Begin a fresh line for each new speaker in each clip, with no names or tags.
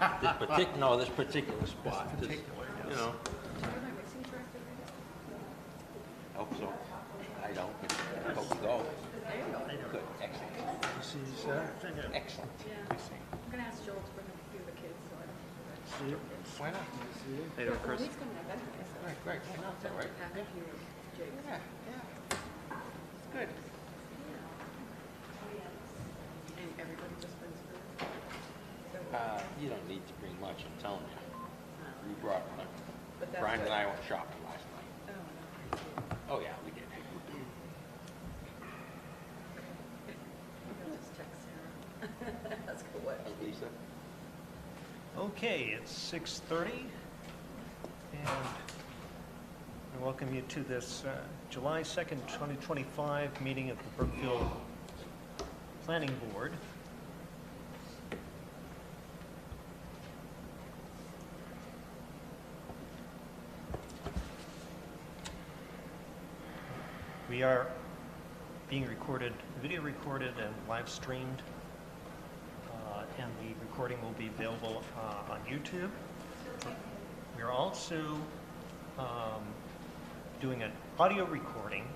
This particular spot. You know. Hope so. I don't, but I hope so. Good, excellent. Excellent.
I'm gonna ask Joel to bring a few of the kids, so I don't.
See you.
Why not?
Hey there, Chris.
He's coming back anyway, so.
Right, right. Why not? Is that right?
Pack a few of Jake's.
Yeah. Good.
And everybody just brings food.
You don't need to bring much, I'm telling you. You brought enough.
But that's
Brian and
what-
I went shopping last night.
Oh,
Oh, yeah, we did.
I'll just text Sarah. That's cool. What?
Lisa?
Okay, it's 6:30, and I welcome you to this July 2nd, 2025 meeting of the Brookfield Planning Board. We are being recorded, video recorded and live streamed, and the recording will be available on YouTube. We are also doing an audio recording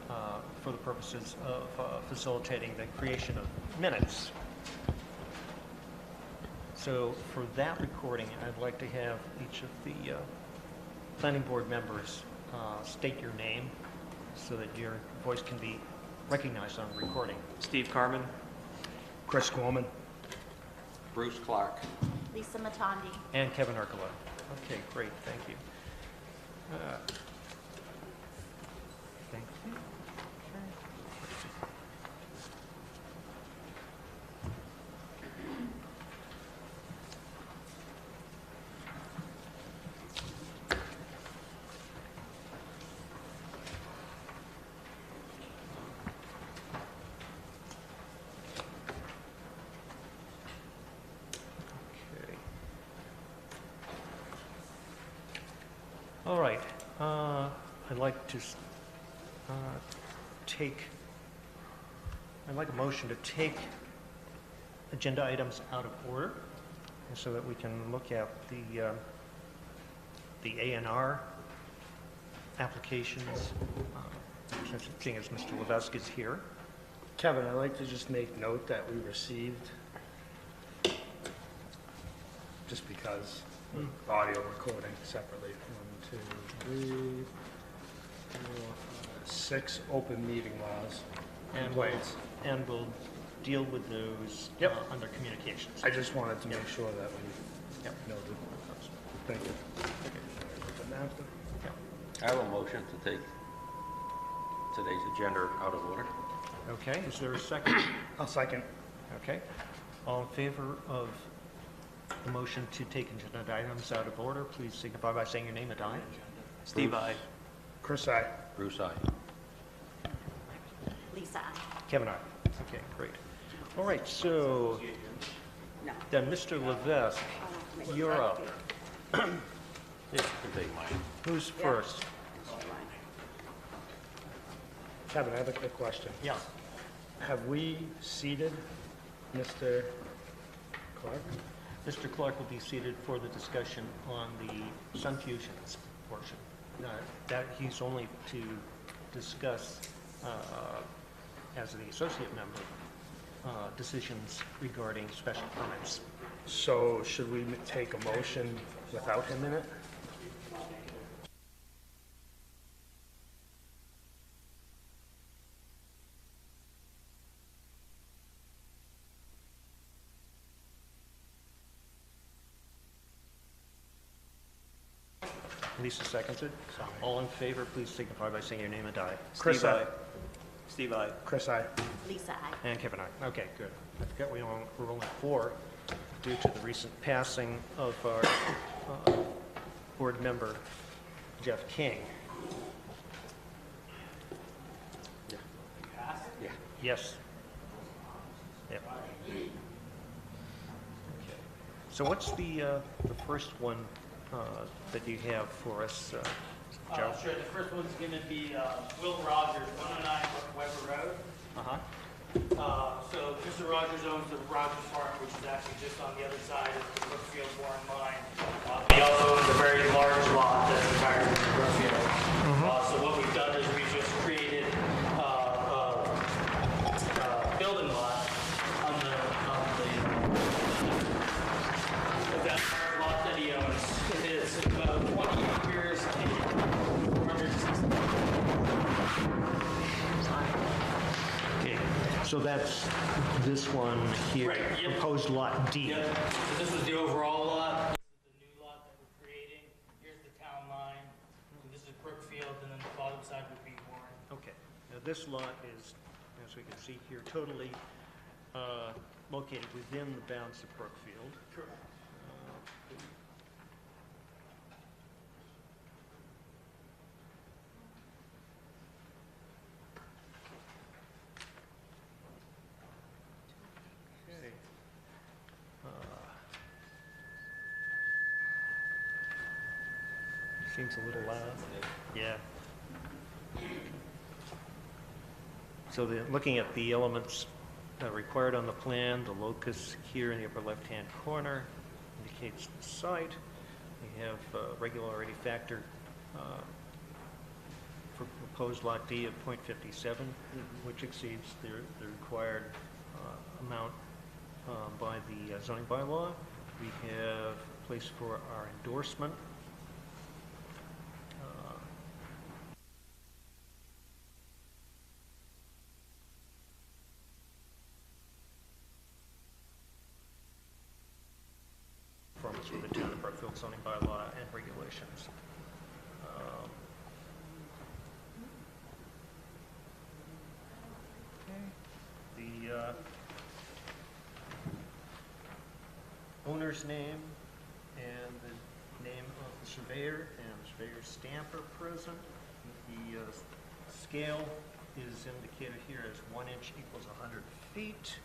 for the purposes of facilitating the creation of minutes. So for that recording, I'd like to have each of the planning board members state your name so that your voice can be recognized on the recording.
Steve Carmen.
Chris Gorman.
Bruce Clark.
Lisa Matondi.
And Kevin Urkela. Okay, great, thank you. Thank you. All right, I'd like to I'd like a motion to take agenda items out of order so that we can look at the A&R applications, seeing as Mr. Levesque is here.
Kevin, I'd like to just make note that we received, just because, audio recording separately. 1, 2, 3, 4, 5, 6 open meeting laws in place.
And we'll deal with those
Yep.
Under communications.
I just wanted to make sure that we noted. Thank you.
I have a motion to take today's agenda out of order.
Okay, is there a second?
I'll second.
Okay. All in favor of the motion to take agenda items out of order, please signify by saying your name and aye.
Steve I.
Chris, aye.
Bruce, aye.
Lisa I.
Kevin, aye. Okay, great. All right, so then Mr. Levesque, you're up.
Yeah, you can take mine.
Who's first?
Kevin, I have a quick question.
Yeah.
Have we seated Mr. Clark?
Mr. Clark will be seated for the discussion on the Sun Fusions portion. That he's only to discuss, as the associate member, decisions regarding special permits.
So should we take a motion without him in it?
Lisa seconds it. All in favor, please signify by saying your name and aye.
Chris,
Steve
aye.
I. Steve I.
Chris, aye.
Lisa I.
And Kevin, aye. Okay, good. I forgot we're only 4 due to the recent passing of our board member, Jeff King.
Yeah.
Yes. Yep. Okay. So what's the first one that you have for us, Joe?
Sure, the first one's going to be Will Rogers, 109 Weber Road.
Uh-huh.
So just Mr. Rogers owns the Rogers Farm, which is actually just on the other side of the Brookfield Warren line. He also owns a very large lot that's entirely in Brookfield. So what we've done is we've just created a building lot on that lot that he owns. It's about 20 acres and 460.
Okay, so that's this one here,
Right, yep.
proposed lot D.
Yep, so this is the overall lot, this is the new lot that we're creating, here's the town line, so this is Brookfield, and then the bottom side would be Warren.
Okay, now this lot is, as we can see here, totally located within the bounds of Brookfield.
Correct.
Okay. Seems a little loud. Yeah. So looking at the elements required on the plan, the locus here in the upper left-hand corner indicates the site. We have regularity factor for proposed lot D of 0.57, which exceeds the required amount by the zoning bylaw. We have a place for our endorsement. Performance with the town of Brookfield zoning bylaw and regulations. The owner's name and the name of the surveyor and the surveyor's stamp are present. The scale is indicated here as 1 inch equals 100 feet.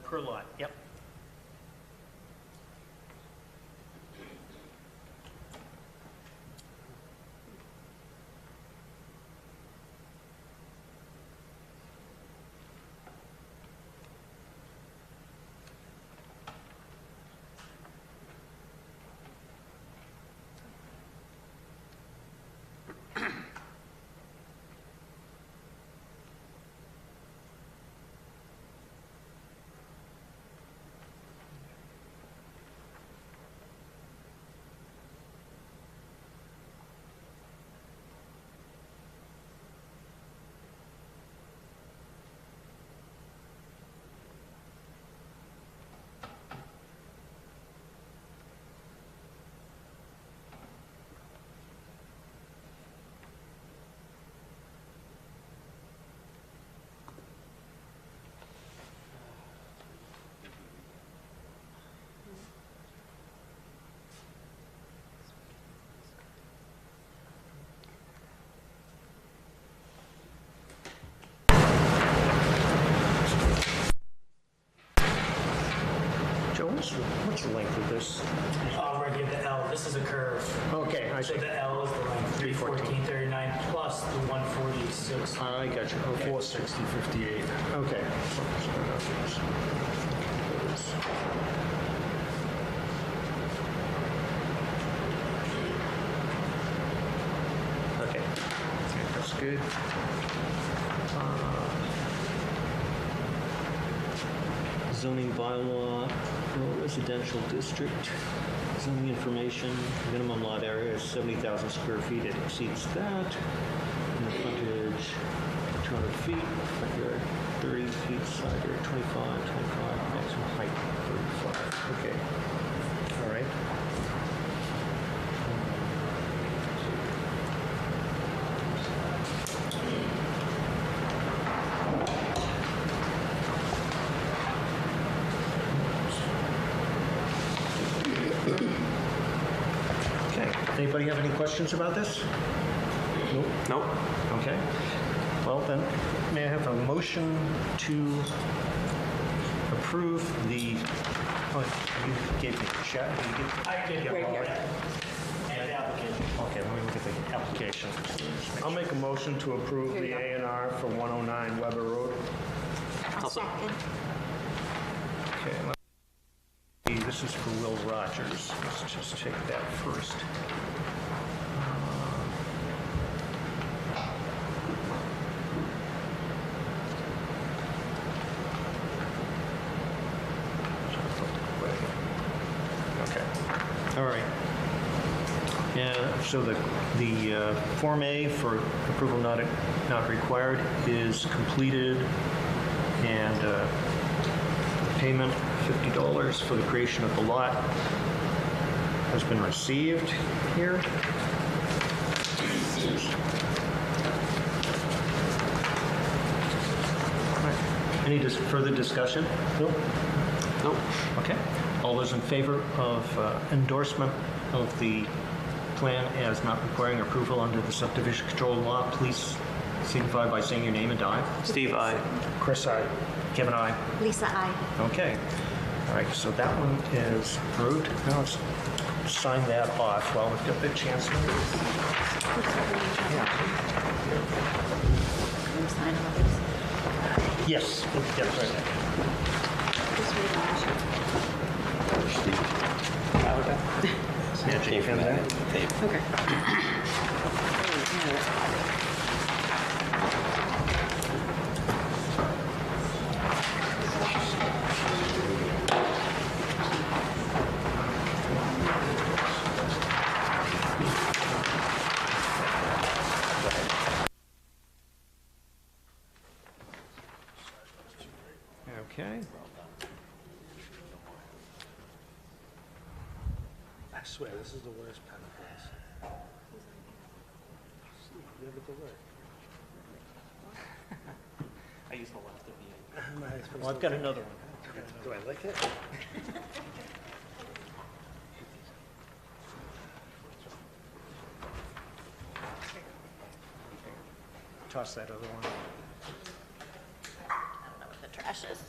Per lot, yep. Joe, what's the length of this?
Right here, the L, this is a curve.
Okay, I
So
see.
the L is the length, 314.39 plus the 146.
I got you, okay.
460, 58.
Okay. Okay, that's good. Zoning bylaw, residential district, zoning information, minimum lot area is 70,000 square feet, it exceeds that. And the frontage, 200 feet, front yard 30 feet, side yard 25, maximum height for Okay, all right. Okay, anybody have any questions about this? Nope.
Nope.
Okay. Well, then, may I have a motion to approve the, oh, you gave me the check?
I did
Yeah,
right
all
here.
right.
And the application.
Okay, let me look at the application.
I'll make a motion to approve the A and R for 109 Weber Road.
I'll second.
Okay, this is for Will Rogers. Let's just take that first. Okay, all right. Yeah, so the Form A for approval not required is completed, and payment $50 for the creation of the lot has been received here. Any further discussion? Nope.
Nope.
Okay. All those in favor of endorsement of the plan as not requiring approval under the subdivision control law, please signify by saying your name and I.
Steve, I.
Chris, I.
Kevin, I.
Lisa, I.
Okay. All right, so that one is approved. Now let's sign that off while we've got the chance.
Can you sign all this?
Yes, that's right.
Just read
Yeah, Chief, in there.
it. Okay.
Okay.
I swear, this is the worst pen place. Never to work.
I used the left of you.
Well, I've got another one.
Do I like it?
Toss that other one.
I don't know what the trash is.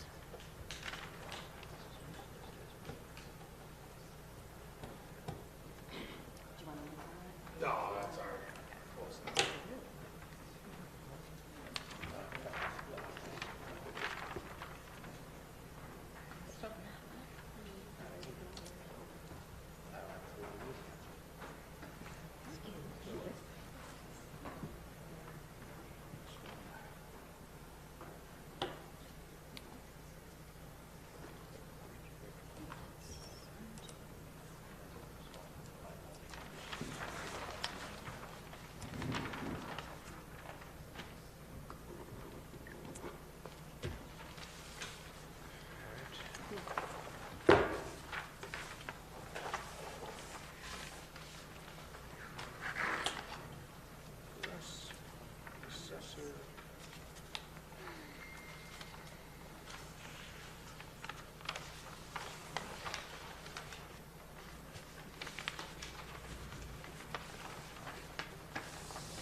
Do you want to look at it?
No, that's all right. Close enough.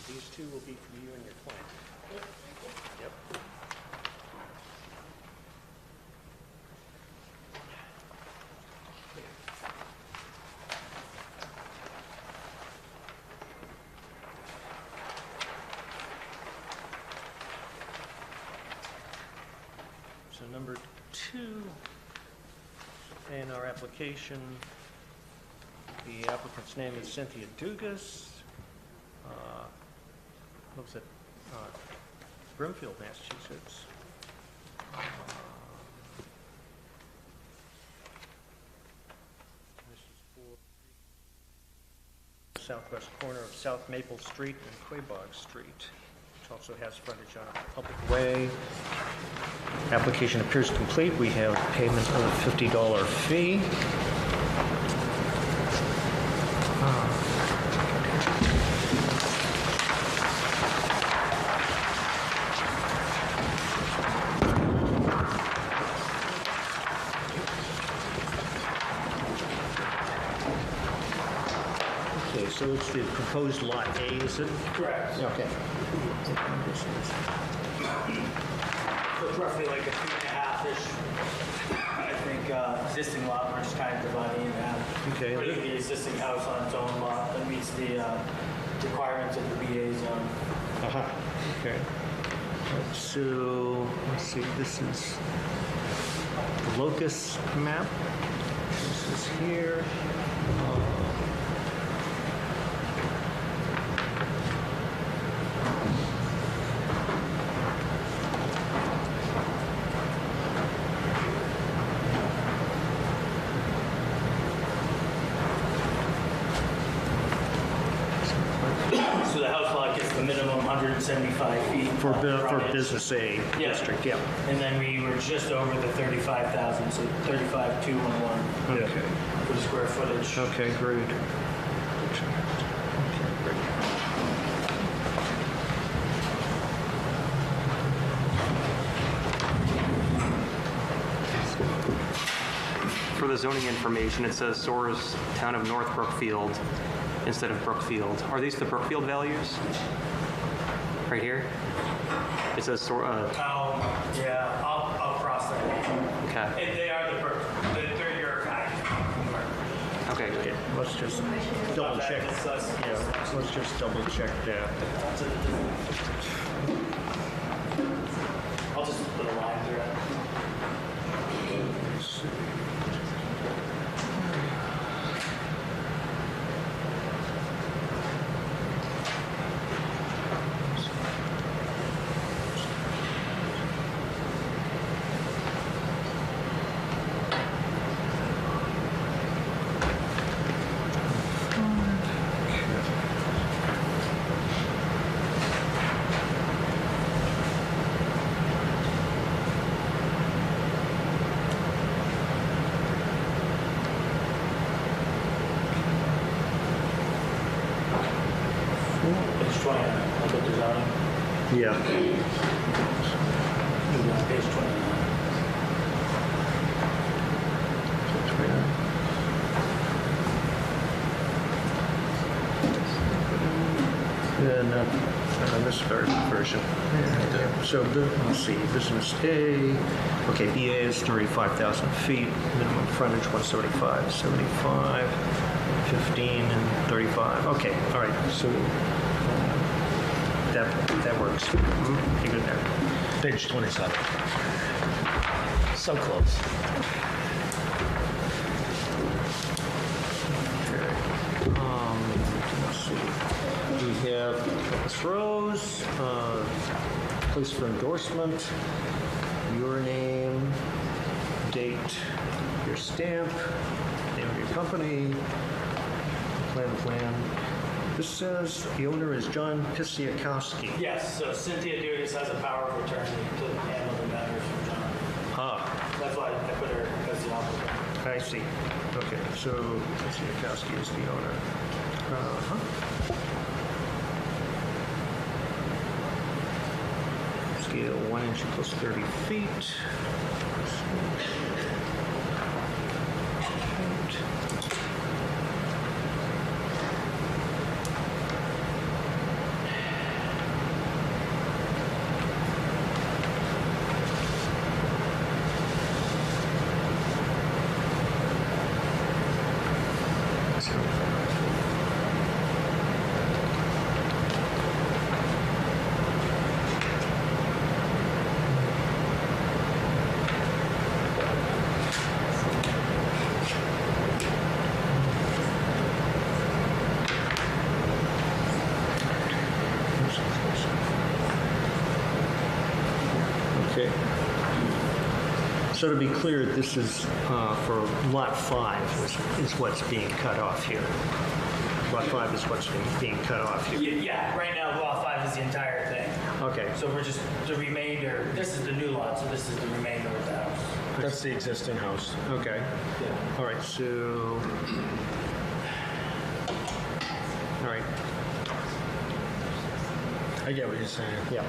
These two will be for you and your client. Yep. So number 2, in our application, the applicant's name is Cynthia Dugas. Lives at Brookfield, Massachusetts. This is for southwest corner of South Maple Street and Quabog Street, which also has frontage on a public way. Application appears complete. We have payment of a $50 fee. Okay, so it's the proposed lot A, is it?
Correct.
Okay.
So it's roughly like a 3.5-ish, I think, existing lot. We're just kind of dividing it in half.
Okay.
Putting the existing house on its own lot that meets the requirements of the BA zone.
Uh-huh, okay. So, let's see, this is the locus map. This is here.
So the house lot gets the minimum 175 feet.
For
frontage.
business A
Yeah.
district, yeah.
And then we were just over the 35,000, so 35,211
Okay.
for the square footage.
Okay, great.
For the zoning information, it says Soares, Town of North Brookfield, instead of Brookfield. Are these the Brookfield values? Right here? It says
Yeah, I'll cross that.
okay.
If they are they're your guys.
Okay.
Okay, let's just double check.
It's us.
Yeah, let's just double check that.
I'll just put a line through it.
Let's see.
Page 20, I'll put the zoning.
Yeah.
Page 29.
Yeah, no, this version. Yeah. So, let's see, business A, okay, BA is 35,000 feet, minimum frontage 175, 75, 15, and 35. Okay, all right, so that works. You good there?
Page 27. So close.
Okay. Let's see. We have Compass Rose, place for endorsement, your name, date, your stamp, name of your company, plan. This says the owner is John Pisiakowski.
Yes, so Cynthia Dudas has a power of attorney to handle the matters from John.
Ah,
That's why I put her as the applicant.
I see. Okay, so Pisiakowski is the owner. Uh-huh. Scale 1 inch equals 30 feet. Okay. So to be clear, this is for Lot 5 is what's being cut off here. Lot 5 is what's being cut off here.
Yeah, right now, Lot 5 is the entire thing.
Okay,
So we're just, the remainder, this is the new lot, so this is the remainder of the house.
That's the existing house.
okay. All right, so, all right,
I get what you're saying.
yeah.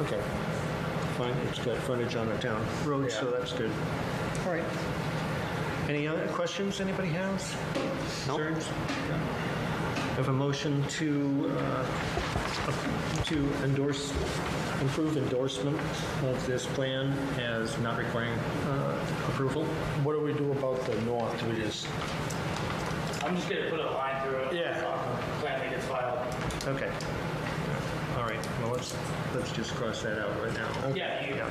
Okay, fine, it's got frontage on the town road, so
Yeah.
that's good. All right. Any other questions anybody has? Concerns? Have a motion to endorse, approve endorsement of this plan as not requiring approval?
What do we do about the north? Do we just,
I'm just gonna put a line through it.
Yeah.
On the plan that gets filed.
Okay. All right, well, let's just cross that out right now.
Yeah, you,
Yeah.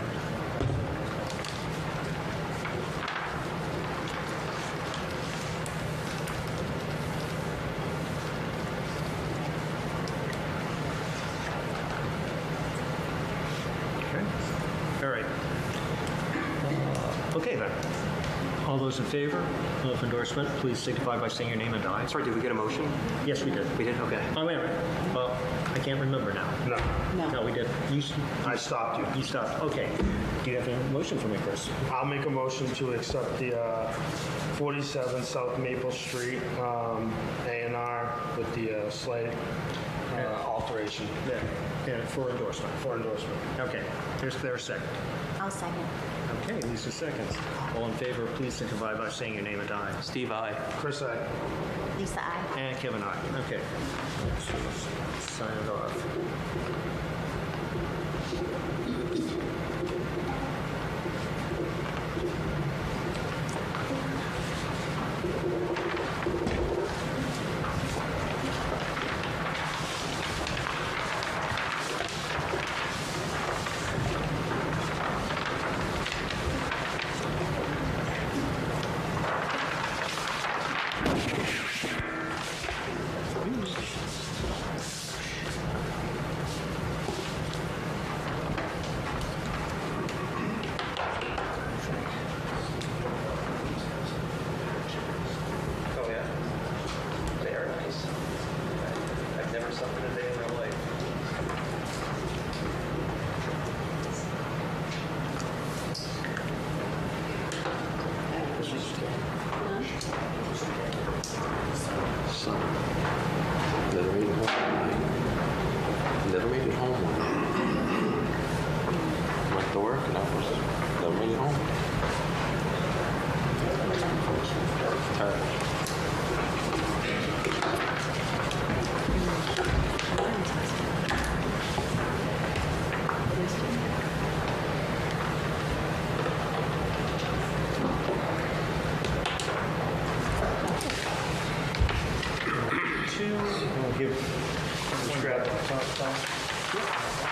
Okay. All right. Okay then. All those in favor of endorsement, please signify by saying your name and aye.
Sorry, did we get a motion?
Yes, we did.
We did? Okay.
Oh, wait a minute. Well, I can't remember now.
no,
No, we did.
I stopped you.
You stopped. Okay. Do you have a motion for me, Chris?
I'll make a motion to accept the 47 South Maple Street A&R with the slight alteration
Yeah, for endorsement.
for endorsement.
Okay. There's their second.
I'll second.
Okay, Lisa seconds. All in favor, please signify by saying your name and aye.
Steve, aye.
Chris, I.
Lisa, I.
And Kevin, aye. Okay. So let's sign it off.
Oh, yeah? They are nice. I've never slept in a day in my life. Son, never made it home one night. Never made it home one night. Went to work and I was never made it home. Tired.
Two. We'll give. Just grab the top file.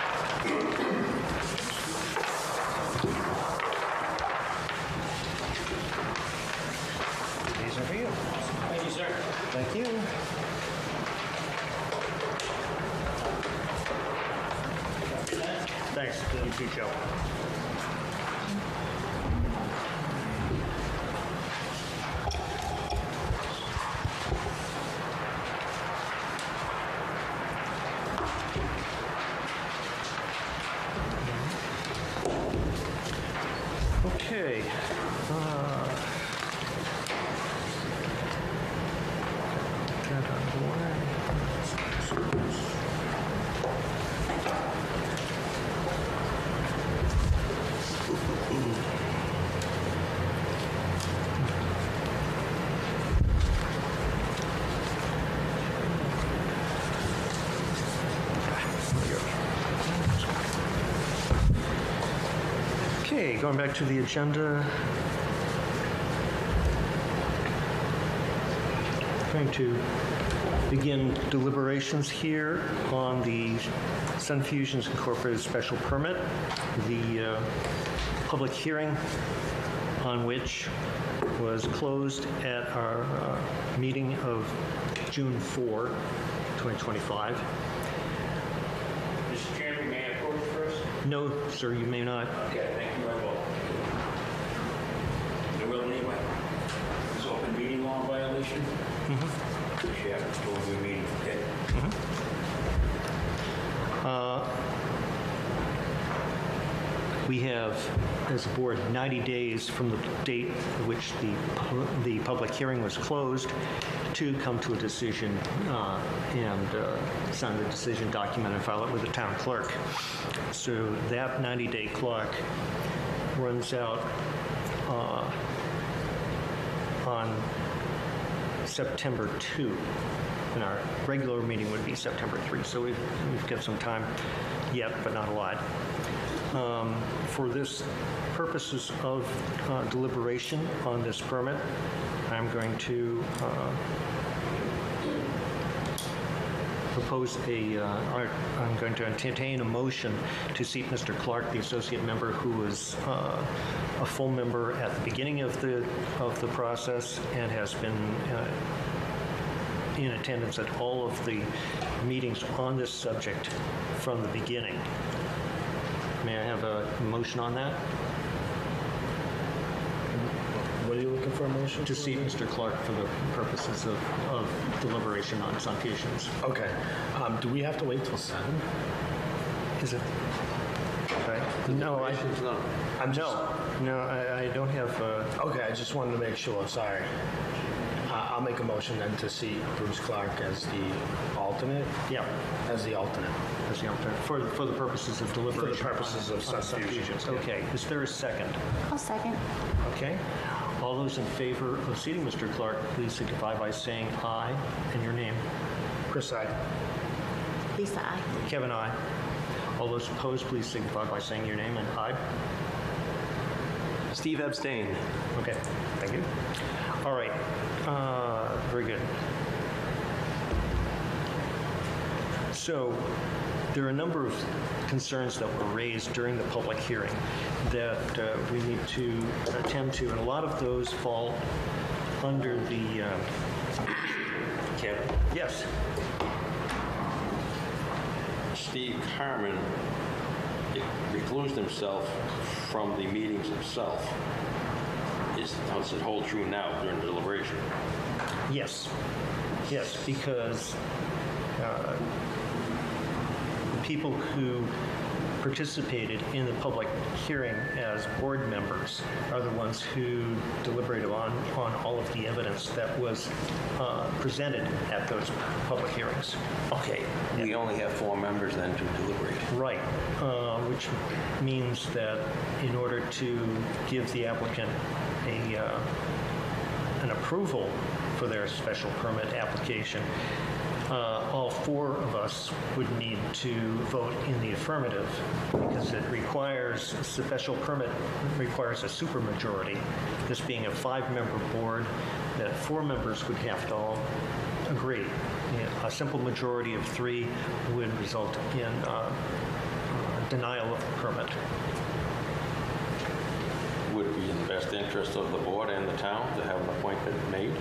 These are for you.
thank you, sir.
Thank you. Thanks. You too, Joe. Okay. That out of the way. Okay, going back to the agenda. Going to begin deliberations here on the Sun Fusions Incorporated special permit. The public hearing on which was closed at our meeting of June 4, 2025.
Mr. Chairman, may I approach first?
No, sir, you may not.
Okay, thank you, I will. I will anyway. It's open meeting law violation? Mm-hmm. Which you have to go to a meeting, okay?
We have, as a board, 90 days from the date at which the public hearing was closed to come to a decision and sign the decision document and file it with the town clerk. So that 90-day clock runs out on September 2. And our regular meeting would be September 3. So we've got some time yet, but not a lot. For this purposes of deliberation on this permit, I'm going to propose I'm going to entertain a motion to seat Mr. Clark, the associate member who was a full member at the beginning of the process and has been in attendance at all of the meetings on this subject from the beginning. May I have a motion on that?
What are you looking for a motion?
To seat Mr. Clark for the purposes of deliberation on Sun Fusions.
Okay. Do we have to wait till 7?
Is it? Okay. No, I don't have.
Okay, I just wanted to make sure, sorry. I'll make a motion then to seat Bruce Clark as the alternate.
Yeah,
As the alternate.
as the alternate for the purposes of deliberation.
For the purposes of
on
Sun Fusions, yeah.
Okay. Is there a second?
I'll second.
Okay. All those in favor of seating Mr. Clark, please signify by saying aye and your name.
Chris, aye.
Lisa, aye.
Kevin, aye. All those opposed, please signify by saying your name and aye.
Steve abstain.
Okay, thank you. All right, very good. So there are a number of concerns that were raised during the public hearing that we need to attend to, and a lot of those fall under the...
Kevin,
Yes.
Steve Carmen reclused himself from the meetings himself. Does it hold true now during deliberation?
Yes. Yes, because people who participated in the public hearing as board members are the ones who deliberated on all of the evidence that was presented at those public hearings.
Okay, we only have 4 members then to deliberate.
Right, which means that in order to give the applicant an approval for their special permit application, all 4 of us would need to vote in the affirmative because it requires, a special permit requires a supermajority. This being a 5-member board, that 4 members would have to all agree. A simple majority of 3 would result in denial of the permit.
Would it be in the best interest of the board and the town to have an appointment made?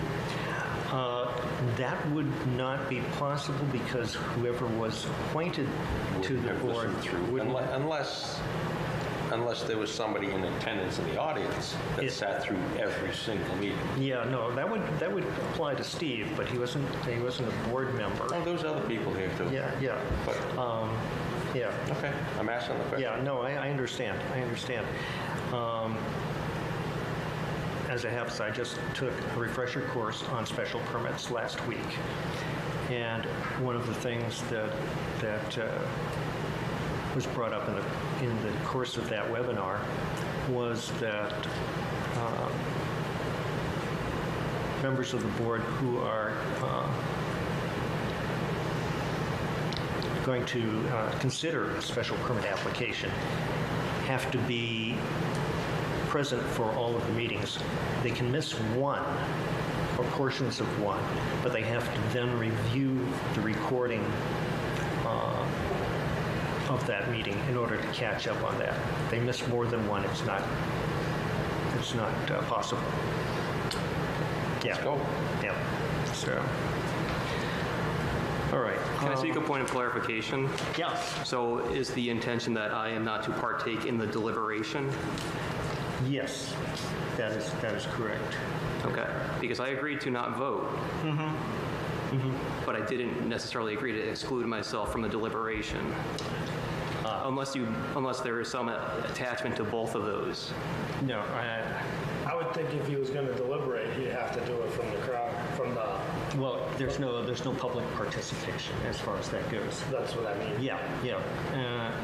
That would not be possible because whoever was appointed to the
Have
board
listened through,
wouldn't.
unless there was somebody in attendance in the audience that sat through every single meeting.
Yeah, no, that would apply to Steve, but he wasn't a board member.
Oh, there's other people here too.
Yeah, yeah,
But,
yeah.
okay, I'm asking the question.
Yeah, no, I understand. As it happens, I just took a refresher course on special permits last week. And one of the things that was brought up in the course of that webinar was that members of the board who are going to consider a special permit application have to be present for all of the meetings. They can miss one or portions of one, but they have to then review the recording of that meeting in order to catch up on that. If they miss more than one, it's not possible. Yeah.
Let's go.
Yeah. So, all right.
Can I seek a point of clarification?
Yeah.
So is the intention that I am not to partake in the deliberation?
Yes, that is correct.
Okay, because I agreed to not vote. but I didn't necessarily agree to exclude myself from the deliberation. Unless there is some attachment to both of those.
No,
I would think if he was going to deliberate, he'd have to do it from the crowd,
well, there's no public participation as far as that goes.
that's what I mean.
Yeah.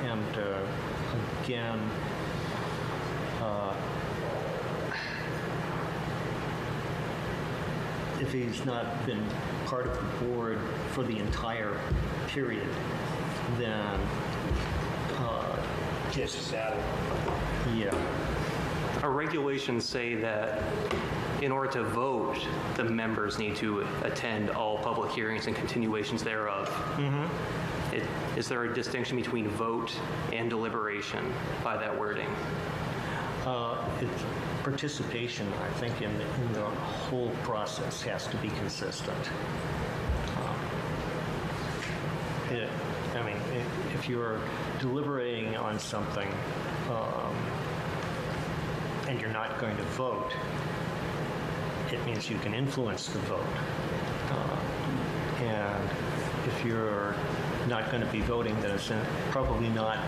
And again, if he's not been part of the board for the entire period, then,
Just Saturday.
yeah.
Our regulations say that in order to vote, the members need to attend all public hearings and continuations thereof. Is there a distinction between vote and deliberation by that wording?
It's participation, I think, in the whole process has to be consistent. If you're deliberating on something and you're not going to vote, it means you can influence the vote. And if you're not going to be voting, then it's probably not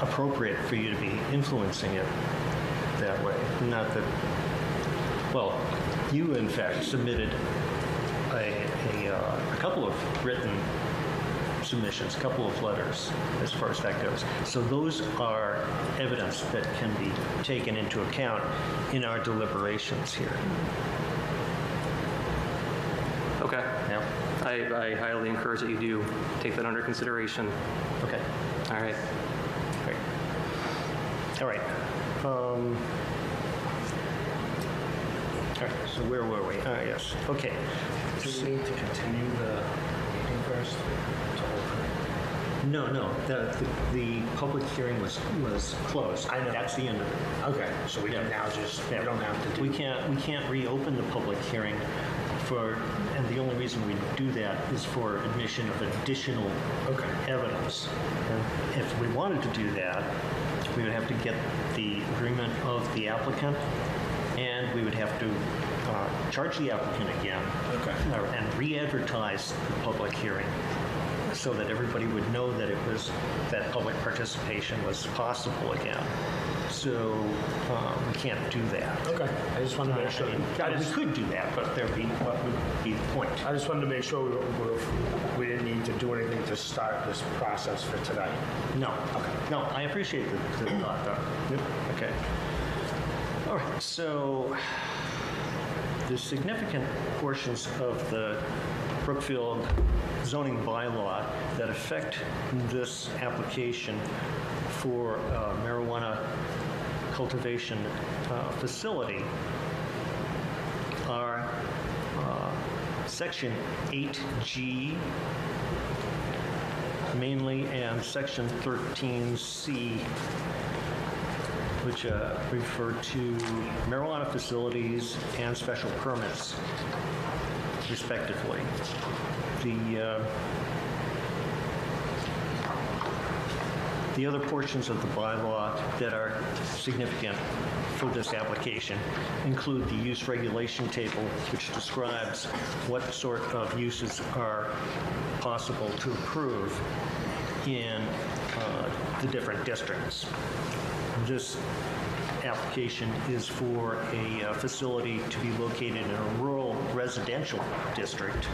appropriate for you to be influencing it that way. Not that, well, you in fact submitted a couple of written submissions, a couple of letters as far as that goes. So those are evidence that can be taken into account in our deliberations here.
Okay.
Yeah.
I highly encourage that you do take that under consideration.
Okay.
All right.
Great. All right. All right. So where were we? Yes. Okay.
Do we need to continue the meeting first to open?
No. The public hearing was closed.
I know.
That's the end of it.
Okay, so we can now just, we don't have to do.
We can't reopen the public hearing and the only reason we do that is for admission of additional evidence. And if we wanted to do that, we would have to get the agreement of the applicant, and we would have to charge the applicant again. And re-advertise the public hearing so that everybody would know that public participation was possible again. So we can't do that.
Okay, I just wanted to make sure.
We could do that, but what would be the point?
I just wanted to make sure we didn't need to do anything to start this process for tonight.
No. Okay. No, I appreciate the thought, though. Yep. Okay. All right, so the significant portions of the Brookfield zoning bylaw that affect this application for marijuana cultivation facility are Section 8G mainly and Section 13C, which refer to marijuana facilities and special permits, respectively. The other portions of the bylaw that are significant for this application include the use regulation table, which describes what sort of uses are possible to approve in the different districts. This application is for a facility to be located in a rural residential district.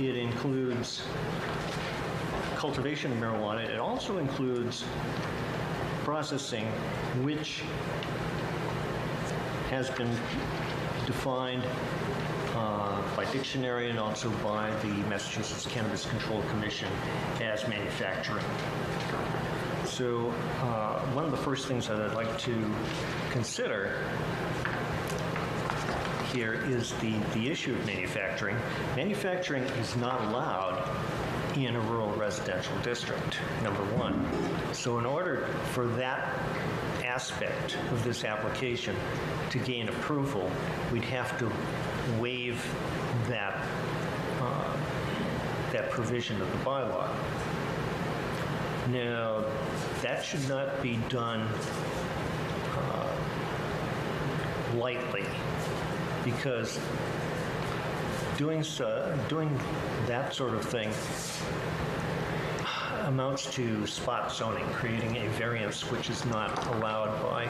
It includes cultivation of marijuana. It also includes processing, which has been defined by dictionary and also by the Massachusetts Cannabis Control Commission as manufacturing. So one of the first things that I'd like to consider here is the issue of manufacturing. Manufacturing is not allowed in a rural residential district, number one. So in order for that aspect of this application to gain approval, we'd have to waive that provision of the bylaw. Now, that should not be done lightly. because doing that sort of thing amounts to spot zoning, creating a variance which is not allowed by,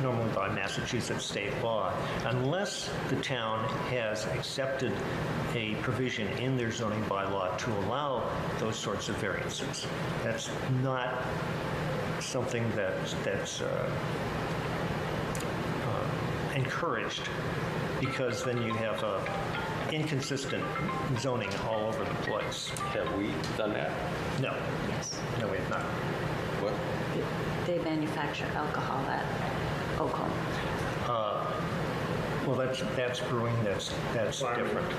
normally by Massachusetts state law, unless the town has accepted a provision in their zoning bylaw to allow those sorts of variances. That's not something that's encouraged, because then you have inconsistent zoning all over the place.
Have we done that?
No,
Yes.
no, we have not.
What?
They manufacture alcohol at Oakham.
Well, that's brewing, that's different.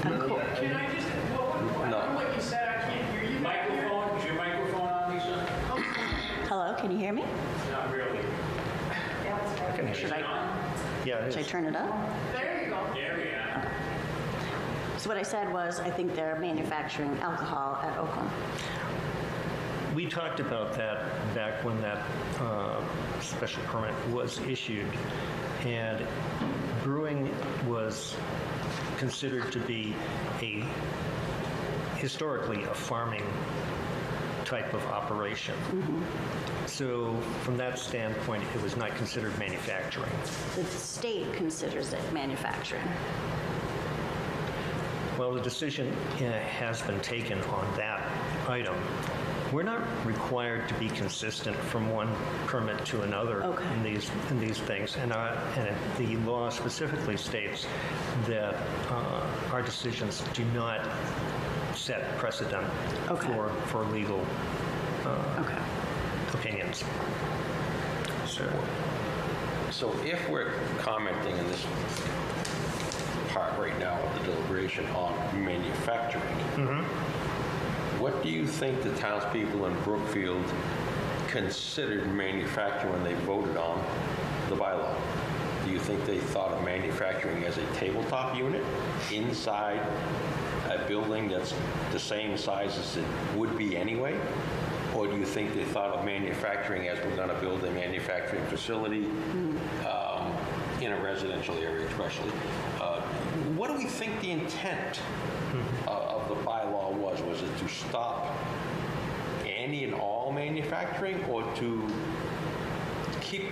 Can I just, what you said, I can't hear you. Microphone, is your microphone on, Lisa?
Hello, can you hear me?
Not really.
I can hear
Should
you. Yeah, it
I
is.
turn it up?
There we are.
So what I said was, I think they're manufacturing alcohol at Oakham.
We talked about that back when that special permit was issued, and brewing was considered to be historically a farming type of operation. So from that standpoint, it was not considered manufacturing.
The state considers it manufacturing.
Well, the decision has been taken on that item. We're not required to be consistent from one permit to another
Okay.
in these things, and the law specifically states that our decisions do not set precedent
Okay.
for legal
Okay.
opinions.
So if we're commenting in this part right now of the deliberation on manufacturing, what do you think the townspeople in Brookfield considered manufacturing when they voted on the bylaw? Do you think they thought of manufacturing as a tabletop unit inside a building that's the same size as it would be anyway? Or do you think they thought of manufacturing as we're going to build a manufacturing facility in a residential area especially? What do we think the intent of the bylaw was? Was it to stop any and all manufacturing, or to keep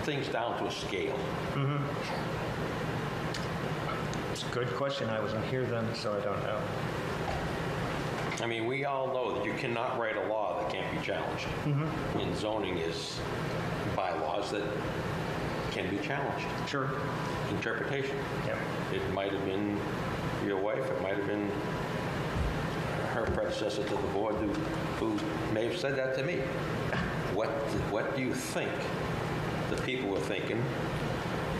things down to a scale?
It's a good question. I wasn't here then, so I don't know.
I mean, we all know that you cannot write a law that can't be challenged. And zoning is bylaws that can be challenged.
Sure.
Interpretation.
Yeah.
It might have been your wife, it might have been her predecessor to the board who may have said that to me. What do you think the people were thinking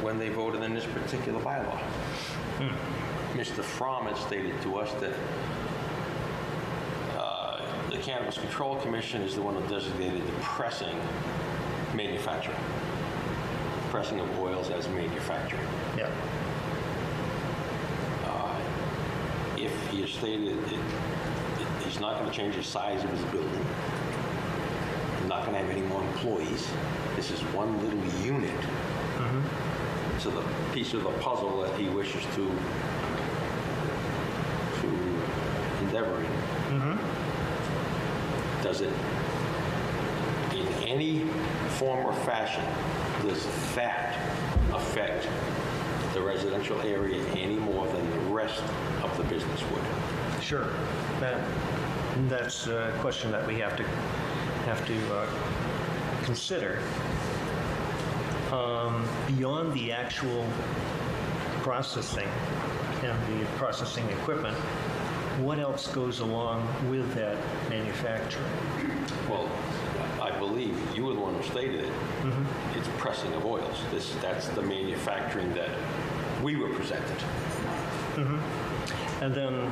when they voted in this particular bylaw? Mr. Fromm had stated to us that the Cannabis Control Commission is the one who designated the pressing manufacturing. Pressing of oils as manufacturing.
Yeah.
If he has stated he's not going to change the size of his building, not going to have any more employees, this is one little unit to the piece of the puzzle that he wishes to endeavor in. Does it, in any form or fashion, does that affect the residential area any more than the rest of the business would?
Sure. That's a question that we have to consider. Beyond the actual processing and the processing equipment, what else goes along with that manufacturing?
Well, I believe you were the one who stated it. It's pressing of oils. That's the manufacturing that we were presented.
And then,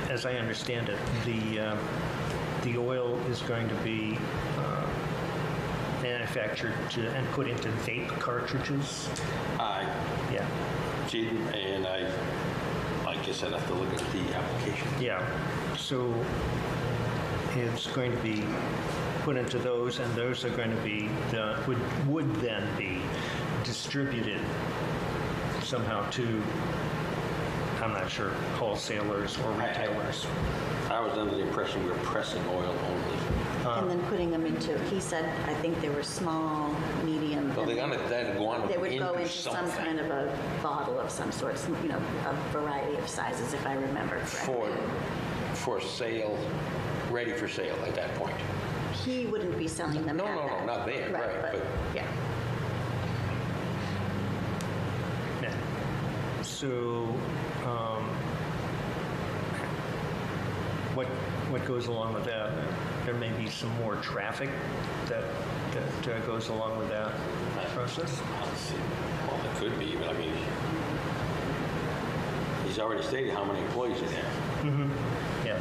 as I understand it, the oil is going to be manufactured and put into vape cartridges.
I
Yeah.
didn't, and I guess I'd have to look at the application.
Yeah. So it's going to be put into those, and those are going to be would then be distributed somehow to, I'm not sure, wholesalers or retailers.
I was under the impression we were pressing oil only.
And then putting them into, he said, I think they were small, medium.
Well,
and
they're gonna then go on
They would go
into
into some
something
kind of a bottle of some sort, you know, a variety of sizes, if I remember correctly.
for sale, ready for sale at that point.
He wouldn't be selling them
No,
at
no, no,
that.
not there, right, but-
Yeah.
Yeah. So, what goes along with that? There may be some more traffic that goes along with that process?
Let's see. Well, it could be, but I mean, he's already stated how many employees he has.
Yeah.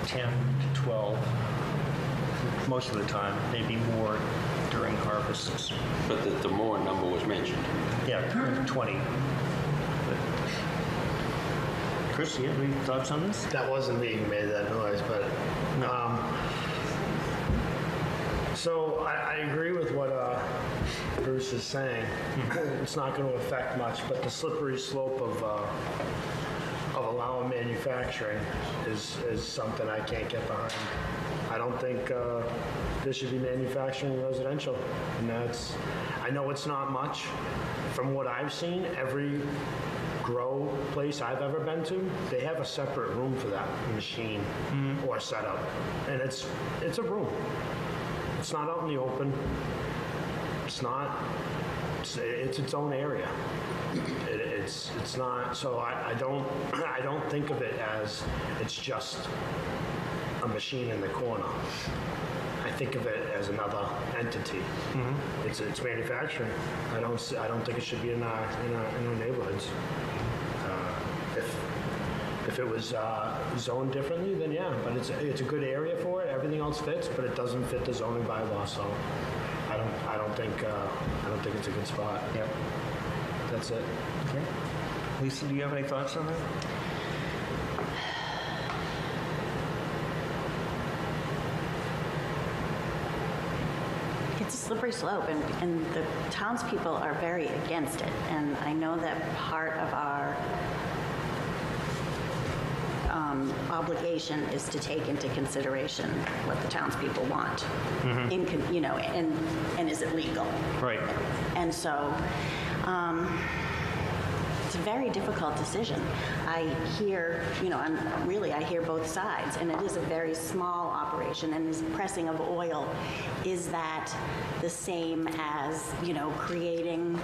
10 to 12, most of the time, maybe more during harvests.
But the more number was mentioned.
Yeah, 20. But- Chris, you have any thoughts on this?
That wasn't me who made that noise, but, so I agree with what Bruce is saying. It's not going to affect much, but the slippery slope of allowing manufacturing is something I can't get behind. I don't think there should be manufacturing residential, and I know it's not much. From what I've seen, every grow place I've ever been to, they have a separate room for that machine or setup, and it's a room. It's not out in the open. It's its own area. It's not. So I don't think of it as it's just a machine in the corner. I think of it as another entity. It's manufacturing. I don't think it should be in our neighborhoods. If it was zoned differently, then yeah. But it's a good area for it. Everything else fits, but it doesn't fit the zoning bylaw. So I don't think it's a good spot.
Yep.
That's it.
Okay. Lisa, do you have any thoughts on that?
It's a slippery slope, and the townspeople are very against it. And I know that part of our obligation is to take into consideration what the townspeople want, you know, and is it legal?
Right.
And so it's a very difficult decision. I hear, you know, I hear both sides, and it is a very small operation, and this pressing of oil, is that the same as, you know, creating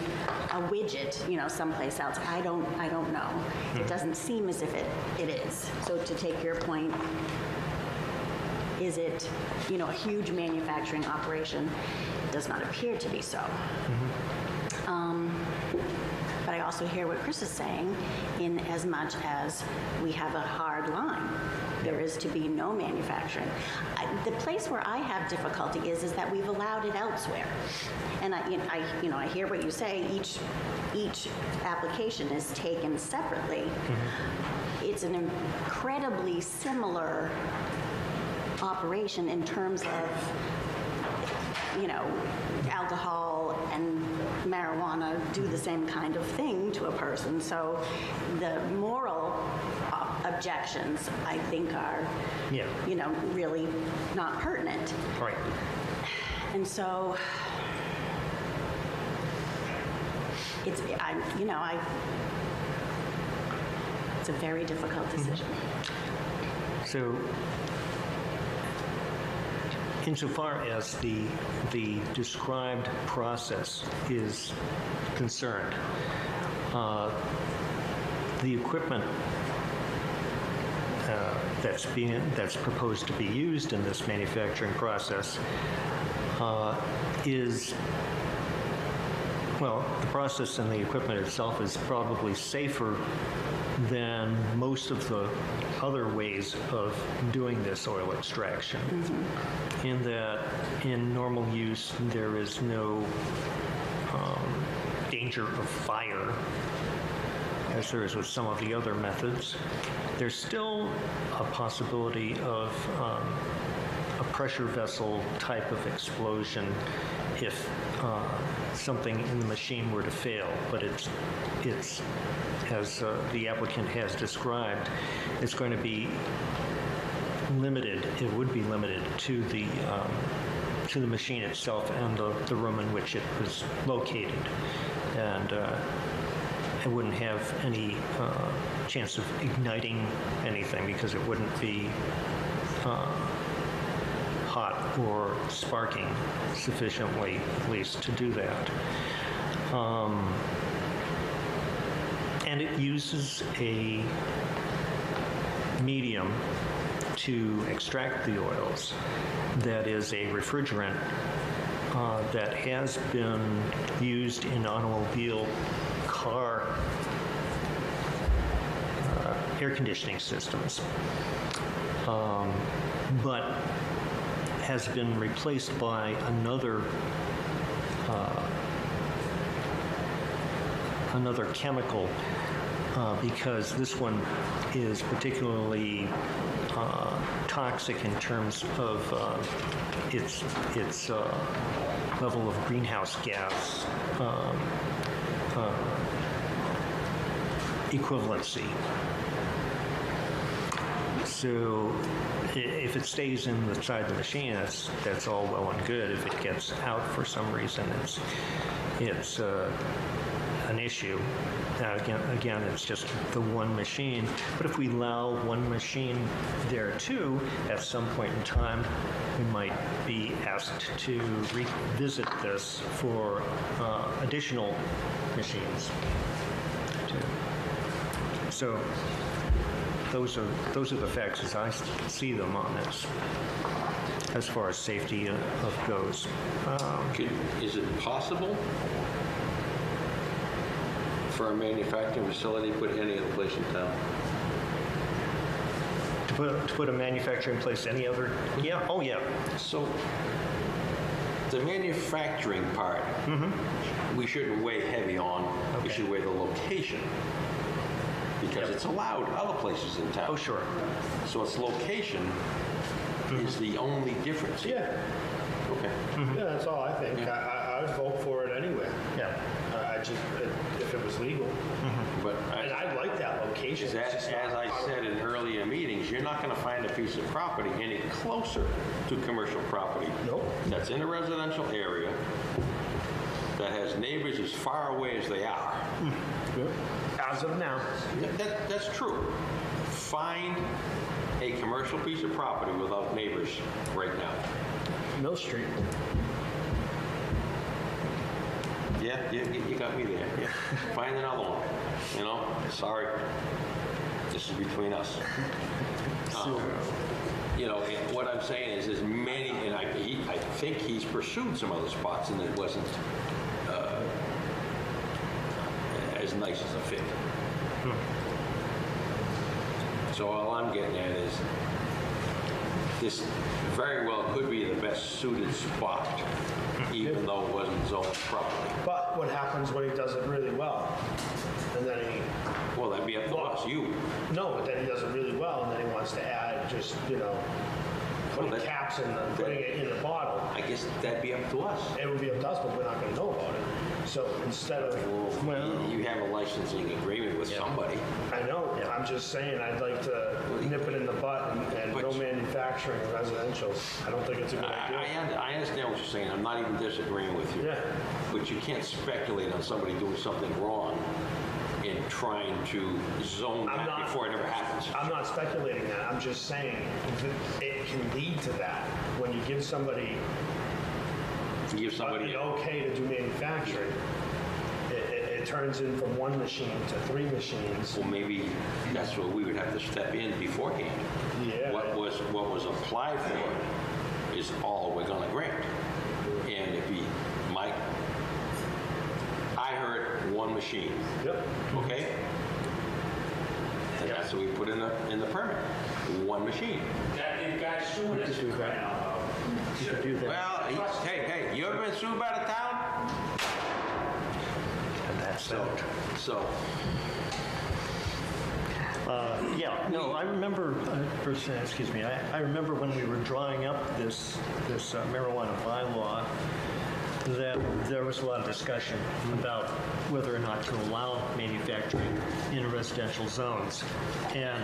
a widget, you know, someplace else? I don't know. It doesn't seem as if it is. So to take your point, is it, you know, a huge manufacturing operation? It does not appear to be so. But I also hear what Chris is saying, in as much as we have a hard line. There is to be no manufacturing. The place where I have difficulty is that we've allowed it elsewhere. And I hear what you say. Each application is taken separately. It's an incredibly similar operation in terms of, you know, alcohol and marijuana do the same kind of thing to a person. So the moral objections, I think, are,
Yeah.
you know, really not pertinent.
Right.
And so it's a very difficult decision.
So, insofar as the described process is concerned, the equipment that's proposed to be used in this manufacturing process is, well, the process and the equipment itself is probably safer than most of the other ways of doing this oil extraction. In that, in normal use, there is no danger of fire, as there is with some of the other methods. There's still a possibility of a pressure vessel type of explosion if something in the machine were to fail, but it's as the applicant has described, it's going to be limited, it would be limited to the machine itself and the room in which it was located. And it wouldn't have any chance of igniting anything because it wouldn't be hot or sparking sufficiently, at least, to do that. And it uses a medium to extract the oils that is a refrigerant that has been used in automobile car air conditioning systems, but has been replaced by another chemical because this one is particularly toxic in terms of its level of greenhouse gas equivalency. So if it stays inside the machine, that's all well and good. If it gets out for some reason, it's an issue. Now, again, it's just the one machine. But if we allow one machine there too, at some point in time, we might be asked to revisit this for additional machines. So those are the facts as I see them on this, as far as safety goes.
Is it possible for a manufacturing facility to put any other place in town?
To put a manufacturing place any other? Yeah. Oh, yeah.
So the manufacturing part, we shouldn't weigh heavy on. We
Okay.
should weigh the location because it's allowed other places in town.
Oh, sure.
So its location is the only difference.
Yeah,
Okay.
yeah, that's all I think. I would vote for it anyway.
Yeah.
If it was legal.
But
And I like that location.
as
It's just not
I
part of-
said in earlier meetings, you're not going to find a piece of property any closer to commercial property.
Nope.
That's in a residential area that has neighbors as far away as they are.
As of now.
That's true. Find a commercial piece of property without neighbors right now.
Mill Street.
Yeah, you got me there. Find another one, you know? Sorry. This is between us. You know, and what I'm saying is there's many, and I think he's pursued some other spots and it wasn't as nice as a fit. So all I'm getting at is this very well could be the best suited spot, even though it wasn't zoned properly.
But what happens when he does it really well? And then
Well, that'd be up to us, you.
but then he does it really well, and then he wants to add just, putting
Well, that-
caps in and putting it in a bottle.
I guess that'd be up to us.
It would be up to us, but we're not going to know about it. So instead of,
You have a licensing agreement with somebody.
I know, I'm just saying, I'd like to nip it in the butt and no
But-
manufacturing in residential. I don't think it's a good idea.
I understand what you're saying. I'm not even disagreeing with you.
Yeah.
But you can't speculate on somebody doing something wrong and trying to zone
I'm
that
not-
before it ever happens.
I'm not speculating that. I'm just saying that it can lead to that when you give somebody
Give somebody,
the okay to do manufacturing. It turns in from one machine to three machines.
well, maybe that's what we would have to step in beforehand.
Yeah.
What was applied for is all we're gonna grant. And if he might, I heard one machine,
Yep.
okay? And that's what we put in the permit, one machine.
That guy's suing us for crying out loud.
You could do that.
Well, hey, you ever been sued by the town?
And that's that.
So,
Yeah, no, I remember, excuse me, I remember when we were drawing up this marijuana bylaw, that there was a lot of discussion about whether or not to allow manufacturing in residential zones. And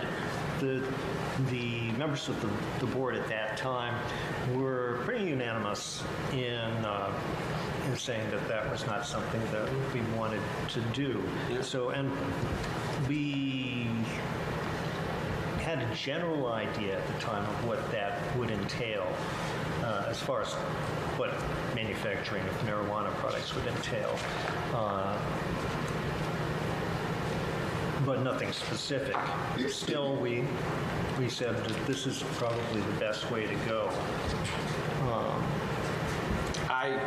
the members of the board at that time were pretty unanimous in saying that that was not something that we wanted to do. So, and we had a general idea at the time of what that would entail as far as what manufacturing of marijuana products would entail, but nothing specific. Still, we said that this is probably the best way to go.
I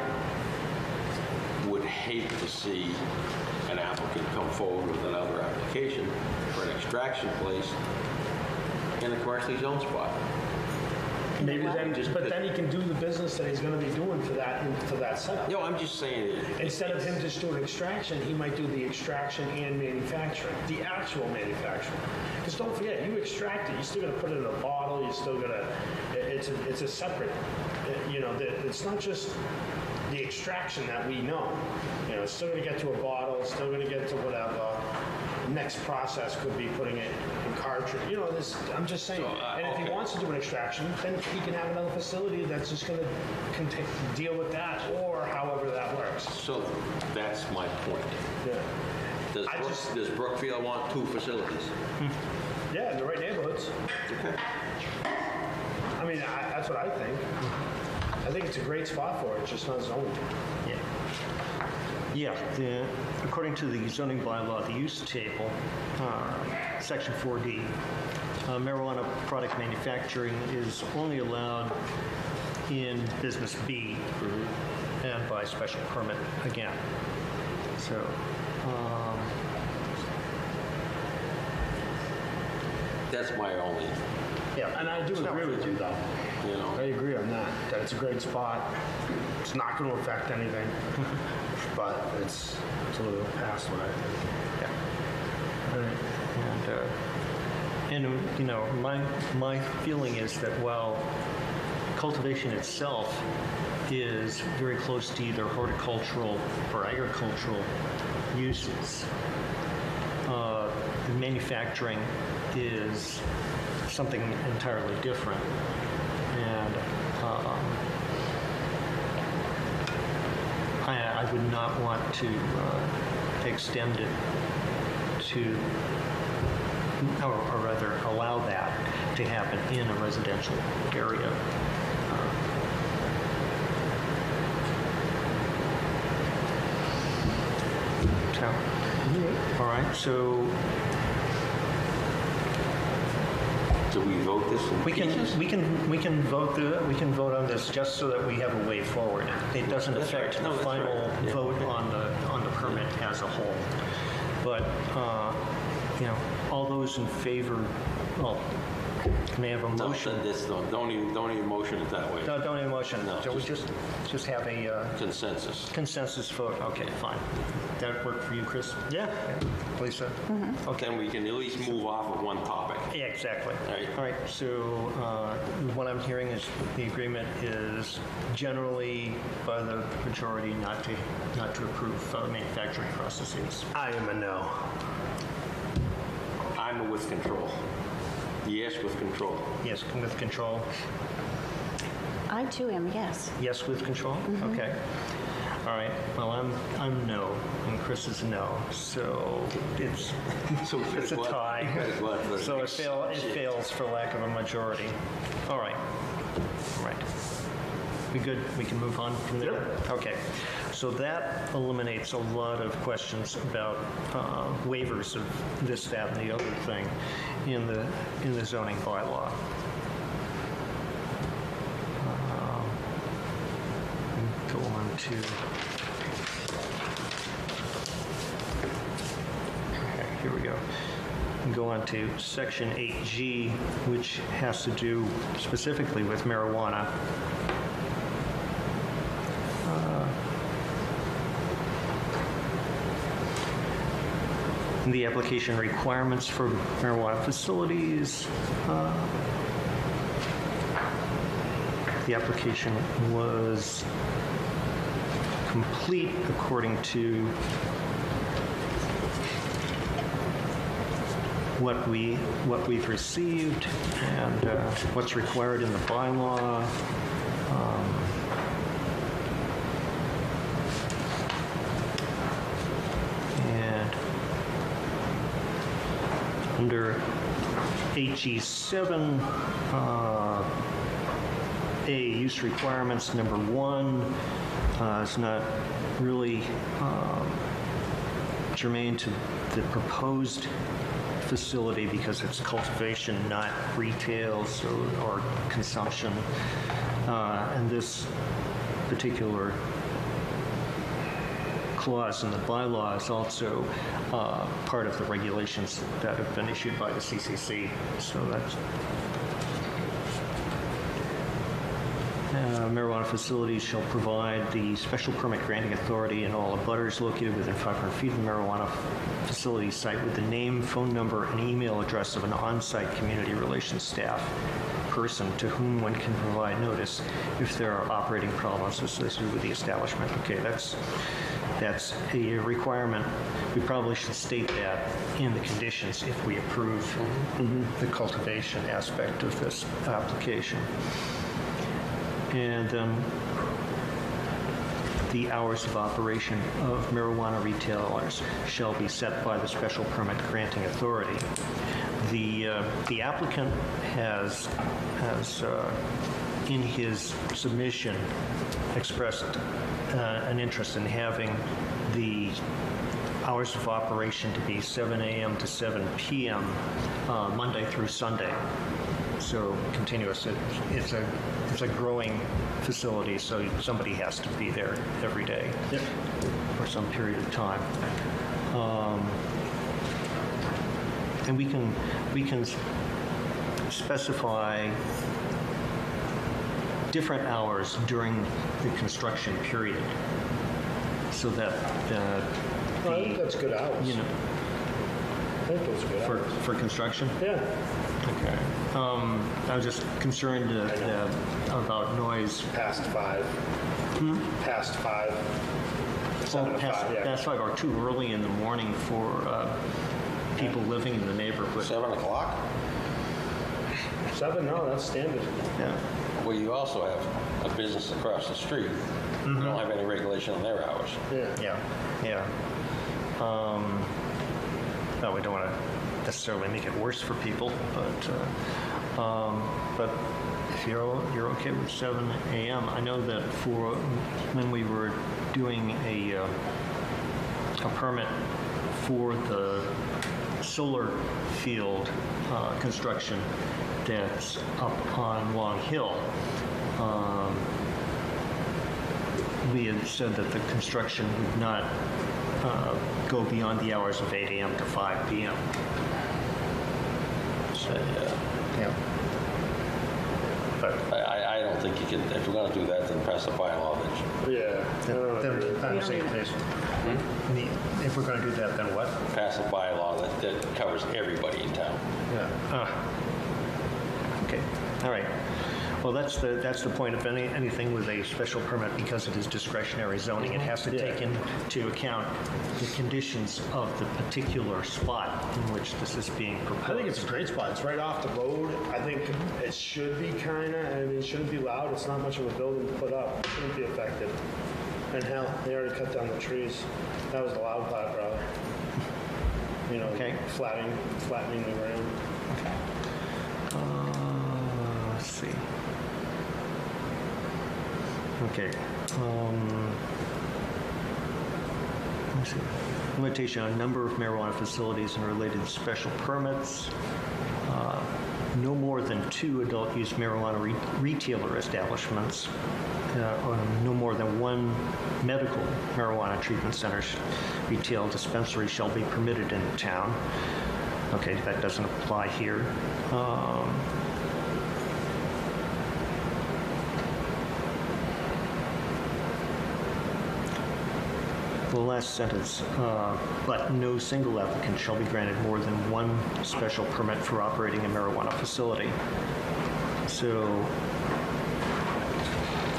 would hate to see an applicant come forward with another application for an extraction place in a commercially zoned spot.
Maybe then, but then he can do the business that he's going to be doing for that setup.
No, I'm just saying.
Instead of him just doing extraction, he might do the extraction and manufacturing, the actual manufacturing. Because don't forget, you extract it, you still got to put it in a bottle. You still got to. It's a separate. It's not just the extraction that we know. It's still going to get to a bottle. It's still going to get to whatever. Next process could be putting it in cartridge. I'm just saying. And if he wants to do an extraction, then he can have another facility that's just going to deal with that, or however that works.
So that's my point.
Yeah.
Does Brookfield want 2 facilities?
Yeah, in the right neighborhoods.
Okay.
I mean, that's what I think. I think it's a great spot for it, it's just not zoned.
Yeah, according to the zoning bylaw, the use table, section 4D, marijuana product manufacturing is only allowed in business B and by special permit again. So,
That's my only.
yeah.
And I do agree with you, though. I agree on that it's a great spot. It's not going to affect anything, but it's a little past what I think.
And my feeling is that while cultivation itself is very close to either horticultural or agricultural uses, the manufacturing is something entirely different. And I would not want to extend it to, or rather allow that to happen in a residential area. All right, so
Do we vote this in
we
pieces?
can vote on this just so that we have a way forward. It doesn't
That's right.
affect
No,
the
that's
final
right. Yeah.
vote on the permit as a whole. But all those in favor, well, may I have a
No,
motion?
don't even motion it that way.
No, don't even motion.
No,
So we just have a
Consensus.
consensus vote. Okay, fine. That work for you, Chris?
Yeah.
Lisa? Okay.
Then we can at least move off of one topic.
Yeah, exactly.
Right.
All right, so what I'm hearing is the agreement is generally by the majority not to approve manufacturing processes.
I am a no.
I'm a with control. Yes, with control.
Yes, with control.
I too am, yes.
Yes, with control? Okay. All right, well, I'm no, and Chris is no, so it's a tie. So it fails for lack of a majority. All right. We good? We can move on from there? Okay. So that eliminates a lot of questions about waivers of this, that, and the other thing in the zoning bylaw. Go on to... Okay, here we go. Go on to section 8G, which has to do specifically with marijuana. The application requirements for marijuana facilities. The application was complete according to what we've received and what's required in the bylaw. And under HE7, A, use requirements, number 1, is not really germane to the proposed facility because it's cultivation, not retail or consumption. And this particular clause in the bylaw is also part of the regulations that have been issued by the CCC. So that's marijuana facilities shall provide the special permit granting authority and all abutters located within 500 feet of the marijuana facility site with the name, phone number, and email address of an on-site community relations staff person to whom one can provide notice if there are operating problems associated with the establishment. Okay, that's a requirement. We probably should state that in the conditions if we approve the cultivation aspect of this application. And then the hours of operation of marijuana retailers shall be set by the special permit granting authority. The applicant has in his submission expressed an interest in having the hours of operation to be 7 a.m. to 7 p.m. Monday through Sunday. So continuous. It's a growing facility, so somebody has to be there every day for some period of time. And we can specify different hours during the construction period, so that
I think that's good hours.
you know,
I think those are good hours.
for construction.
Yeah.
Okay. I was just concerned about noise.
Past 5. Past 5. 7 to 5, yeah.
Past 5 or too early in the morning for people living in the neighborhood.
7 o'clock?
7, no, that's standard.
Yeah.
Well, you also have a business across the street. You don't have any regulation on their hours.
Yeah.
No, we don't want to necessarily make it worse for people, but if you're okay with 7 a.m., I know that for when we were doing a permit for the solar field construction that's up on Long Hill, we had said that the construction would not go beyond the hours of 8 a.m. to 5 p.m.
So,
Yeah. But
I don't think you can, if we're going to do that, then pass a bylaw that
Yeah.
then on the same place. If we're going to do that, then what?
pass a bylaw that covers everybody in town.
Yeah. Okay. All right. Well, that's the point of anything with a special permit, because it is discretionary zoning. It has to take into account the conditions of the particular spot in which this is being proposed.
I think it's a great spot. It's right off the road. I think it should be it shouldn't be loud. It's not much of a building to put up. It shouldn't be affected. And hell, they already cut down the trees. That was the loud part, brother.
Okay.
Flattening the ground.
Let's see. Okay. Let's see. Limitation on number of marijuana facilities and related special permits. No more than 2 adult use marijuana retailer establishments, or no more than 1 medical marijuana treatment center retail dispensary shall be permitted in the town. Okay, that doesn't apply here. The last sentence, but no single applicant shall be granted more than 1 special permit for operating a marijuana facility. So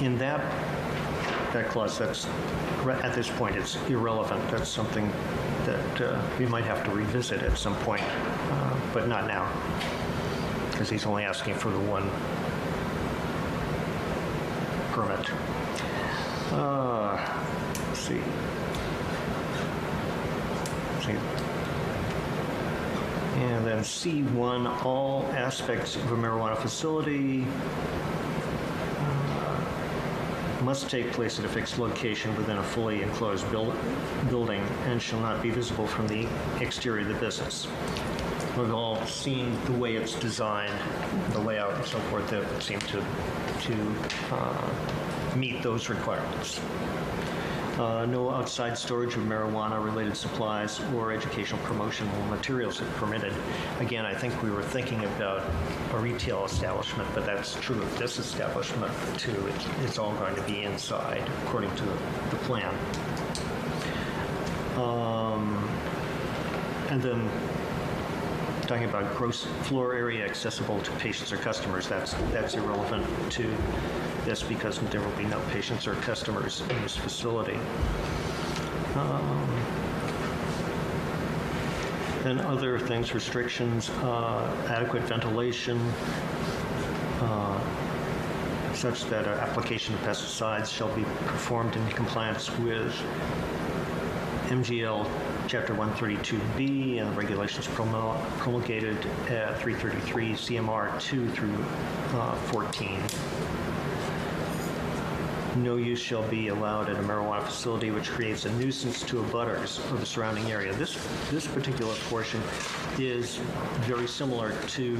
in that that clause, that's, at this point, it's irrelevant. That's something that we might have to revisit at some point, but not now, because he's only asking for the one permit. Let's see. And then C1, all aspects of a marijuana facility must take place at a fixed location within a fully enclosed building and shall not be visible from the exterior of the business. We've all seen the way it's designed, the layout and so forth, that would seem to meet those requirements. No outside storage of marijuana-related supplies or educational promotional materials if permitted. Again, I think we were thinking about a retail establishment, but that's true of this establishment too. It's all going to be inside, according to the plan. And then talking about gross floor area accessible to patients or customers, that's irrelevant to this because there will be no patients or customers in this facility. And other things, restrictions, adequate ventilation, such that an application of pesticides shall be performed in compliance with MGL Chapter 132B and the regulations promulgated at 333 CMR 2 through 14. No use shall be allowed at a marijuana facility which creates a nuisance to abutters or the surrounding area. This particular portion is very similar to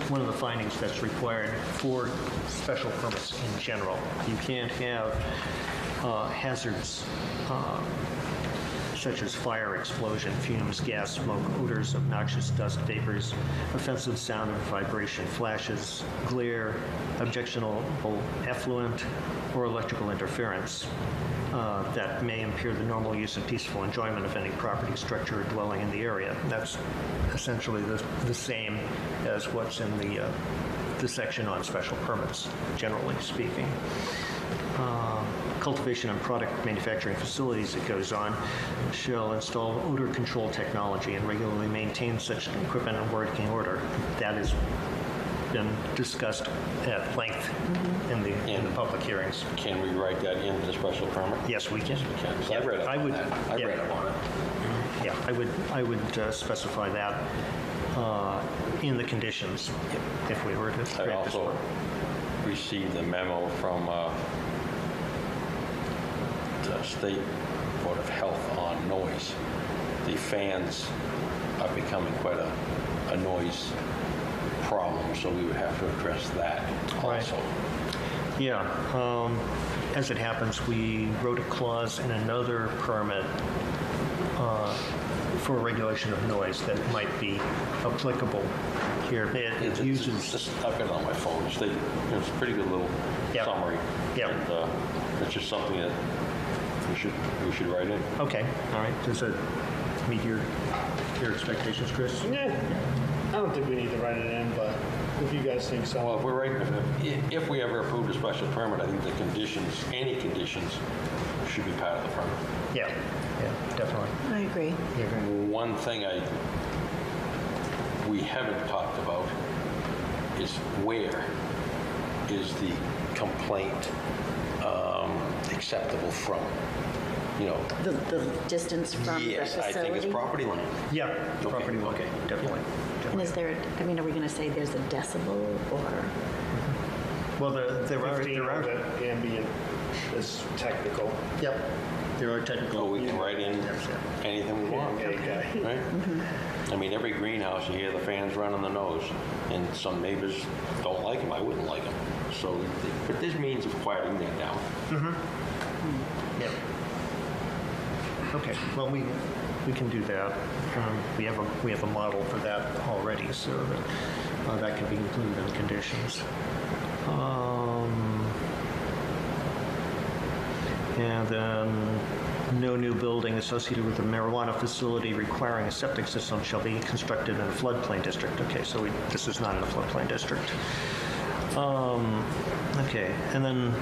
one of the findings that's required for special permits in general. You can't have hazards such as fire, explosion, fumes, gas, smoke, odors of noxious dust, vapors, offensive sound and vibration, flashes, glare, objectionable effluent, or electrical interference that may impair the normal use and peaceful enjoyment of any property, structure, or dwelling in the area. That's essentially the same as what's in the section on special permits, generally speaking. Cultivation and product manufacturing facilities, it goes on, shall install odor control technology and regularly maintain such equipment in working order. That has been discussed at length in the public hearings.
Can we write that into the special permit?
Yes, we can.
We can. I read up on that. I read up on it.
Yeah, I would specify that in the conditions if we were to
I
grant this
also
one.
received a memo from the State Board of Health on noise. The fans are becoming quite a noise problem, so we would have to address that also.
Yeah, as it happens, we wrote a clause in another permit for regulation of noise that might be applicable here. It uses...
Just, I've got it on my phone. It's a pretty good little summary.
Yeah.
And it's just something that we should write in.
Okay, all right. Does it meet your expectations, Chris?
Yeah, I don't think we need to write it in, but if you guys think so.
Well, if we're writing, if we ever approve a special permit, I think the conditions, any conditions, should be part of the permit.
Yeah, definitely.
I agree.
One thing we haven't talked about is where is the complaint acceptable from? You know.
The distance from the
Yes,
facility?
I think it's property line.
Yeah, property line,
okay.
definitely.
And is there, are we going to say there's a decibel or?
Well, there are...
15 of ambient is technical.
Yep, there are technical...
So we can write in anything we want,
Okay.
right? I mean, every greenhouse, you hear the fans running the nose, and some neighbors don't like them. I wouldn't like them. So, but there's means of quieting that down.
Yep. Okay, well, we can do that. We have a model for that already, so that can be included in the conditions. And then no new building associated with a marijuana facility requiring a septic system shall be constructed in a floodplain district. Okay, so this is not in a floodplain district. Okay, and then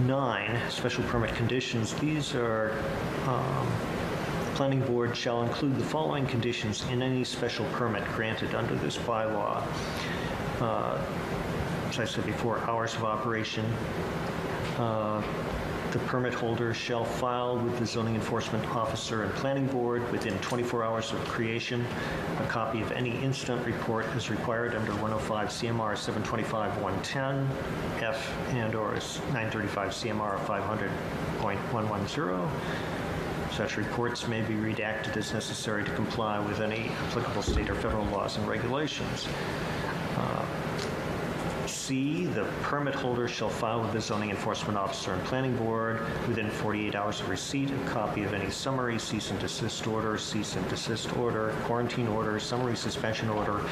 9, special permit conditions. These are, the planning board shall include the following conditions in any special permit granted under this bylaw. As I said before, hours of operation. The permit holder shall file with the zoning enforcement officer and planning board within 24 hours of creation a copy of any incident report as required under 105 CMR 725-110, F and/or 935 CMR 500.110. Such reports may be redacted as necessary to comply with any applicable state or federal laws and regulations. C, the permit holder shall file with the zoning enforcement officer and planning board within 48 hours of receipt a copy of any summary cease and desist order, quarantine order, summary suspension order,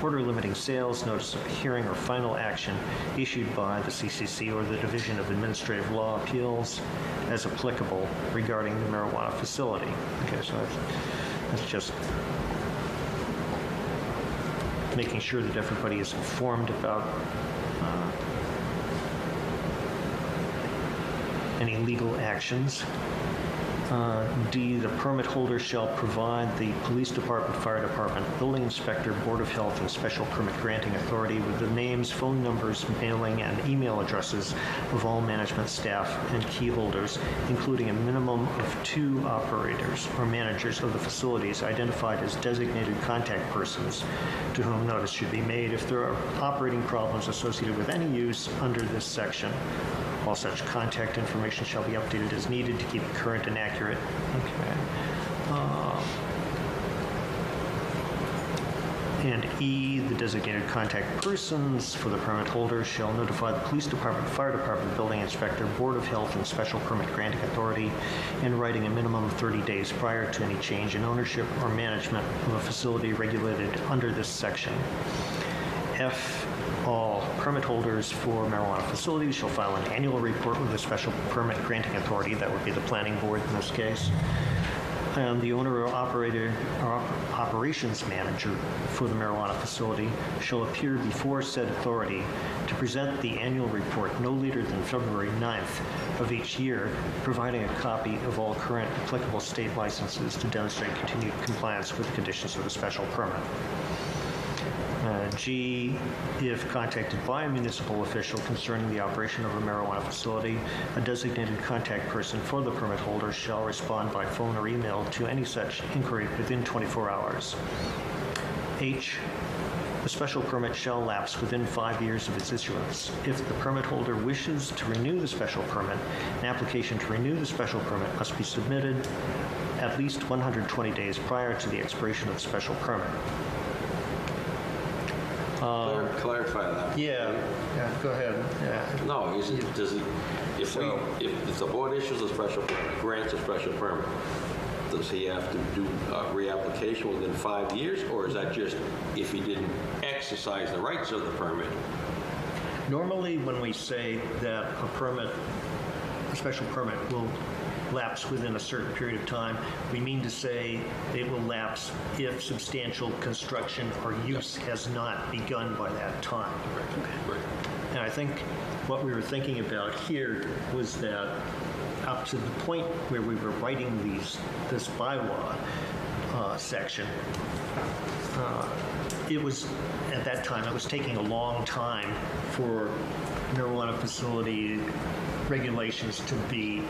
order limiting sales, notice of hearing or final action issued by the CCC or the Division of Administrative Law Appeals as applicable regarding the marijuana facility. Okay, so that's just making sure that everybody is informed about any legal actions. D, the permit holder shall provide the police department, fire department, building inspector, board of health, and special permit granting authority with the names, phone numbers, mailing, and email addresses of all management staff and key holders, including a minimum of 2 operators or managers of the facilities identified as designated contact persons to whom notice should be made if there are operating problems associated with any use under this section. All such contact information shall be updated as needed to keep it current and accurate. Okay. And E, the designated contact persons for the permit holder shall notify the police department, fire department, building inspector, board of health, and special permit granting authority in writing a minimum of 30 days prior to any change in ownership or management of a facility regulated under this section. F, all permit holders for marijuana facilities shall file an annual report with the special permit granting authority, that would be the planning board in this case, and the owner or operator or operations manager for the marijuana facility shall appear before said authority to present the annual report no later than February 9th of each year, providing a copy of all current applicable state licenses to demonstrate continued compliance with the conditions of the special permit. G, if contacted by a municipal official concerning the operation of a marijuana facility, a designated contact person for the permit holder shall respond by phone or email to any such inquiry within 24 hours. H, the special permit shall lapse within 5 years of its issuance. If the permit holder wishes to renew the special permit, an application to renew the special permit must be submitted at least 120 days prior to the expiration of the special permit.
Clarify that.
Yeah, go ahead. Yeah.
No, does it, if the board issues a special permit, grants a special permit, does he have to do a reapplication within 5 years, or is that just if he didn't exercise the rights of the permit?
Normally, when we say that a special permit will lapse within a certain period of time, we mean to say it will lapse if substantial construction or use has not begun by that time.
Right.
And I think what we were thinking about here was that up to the point where we were writing this bylaw section, it was, at that time, it was taking a long time for marijuana facility regulations to be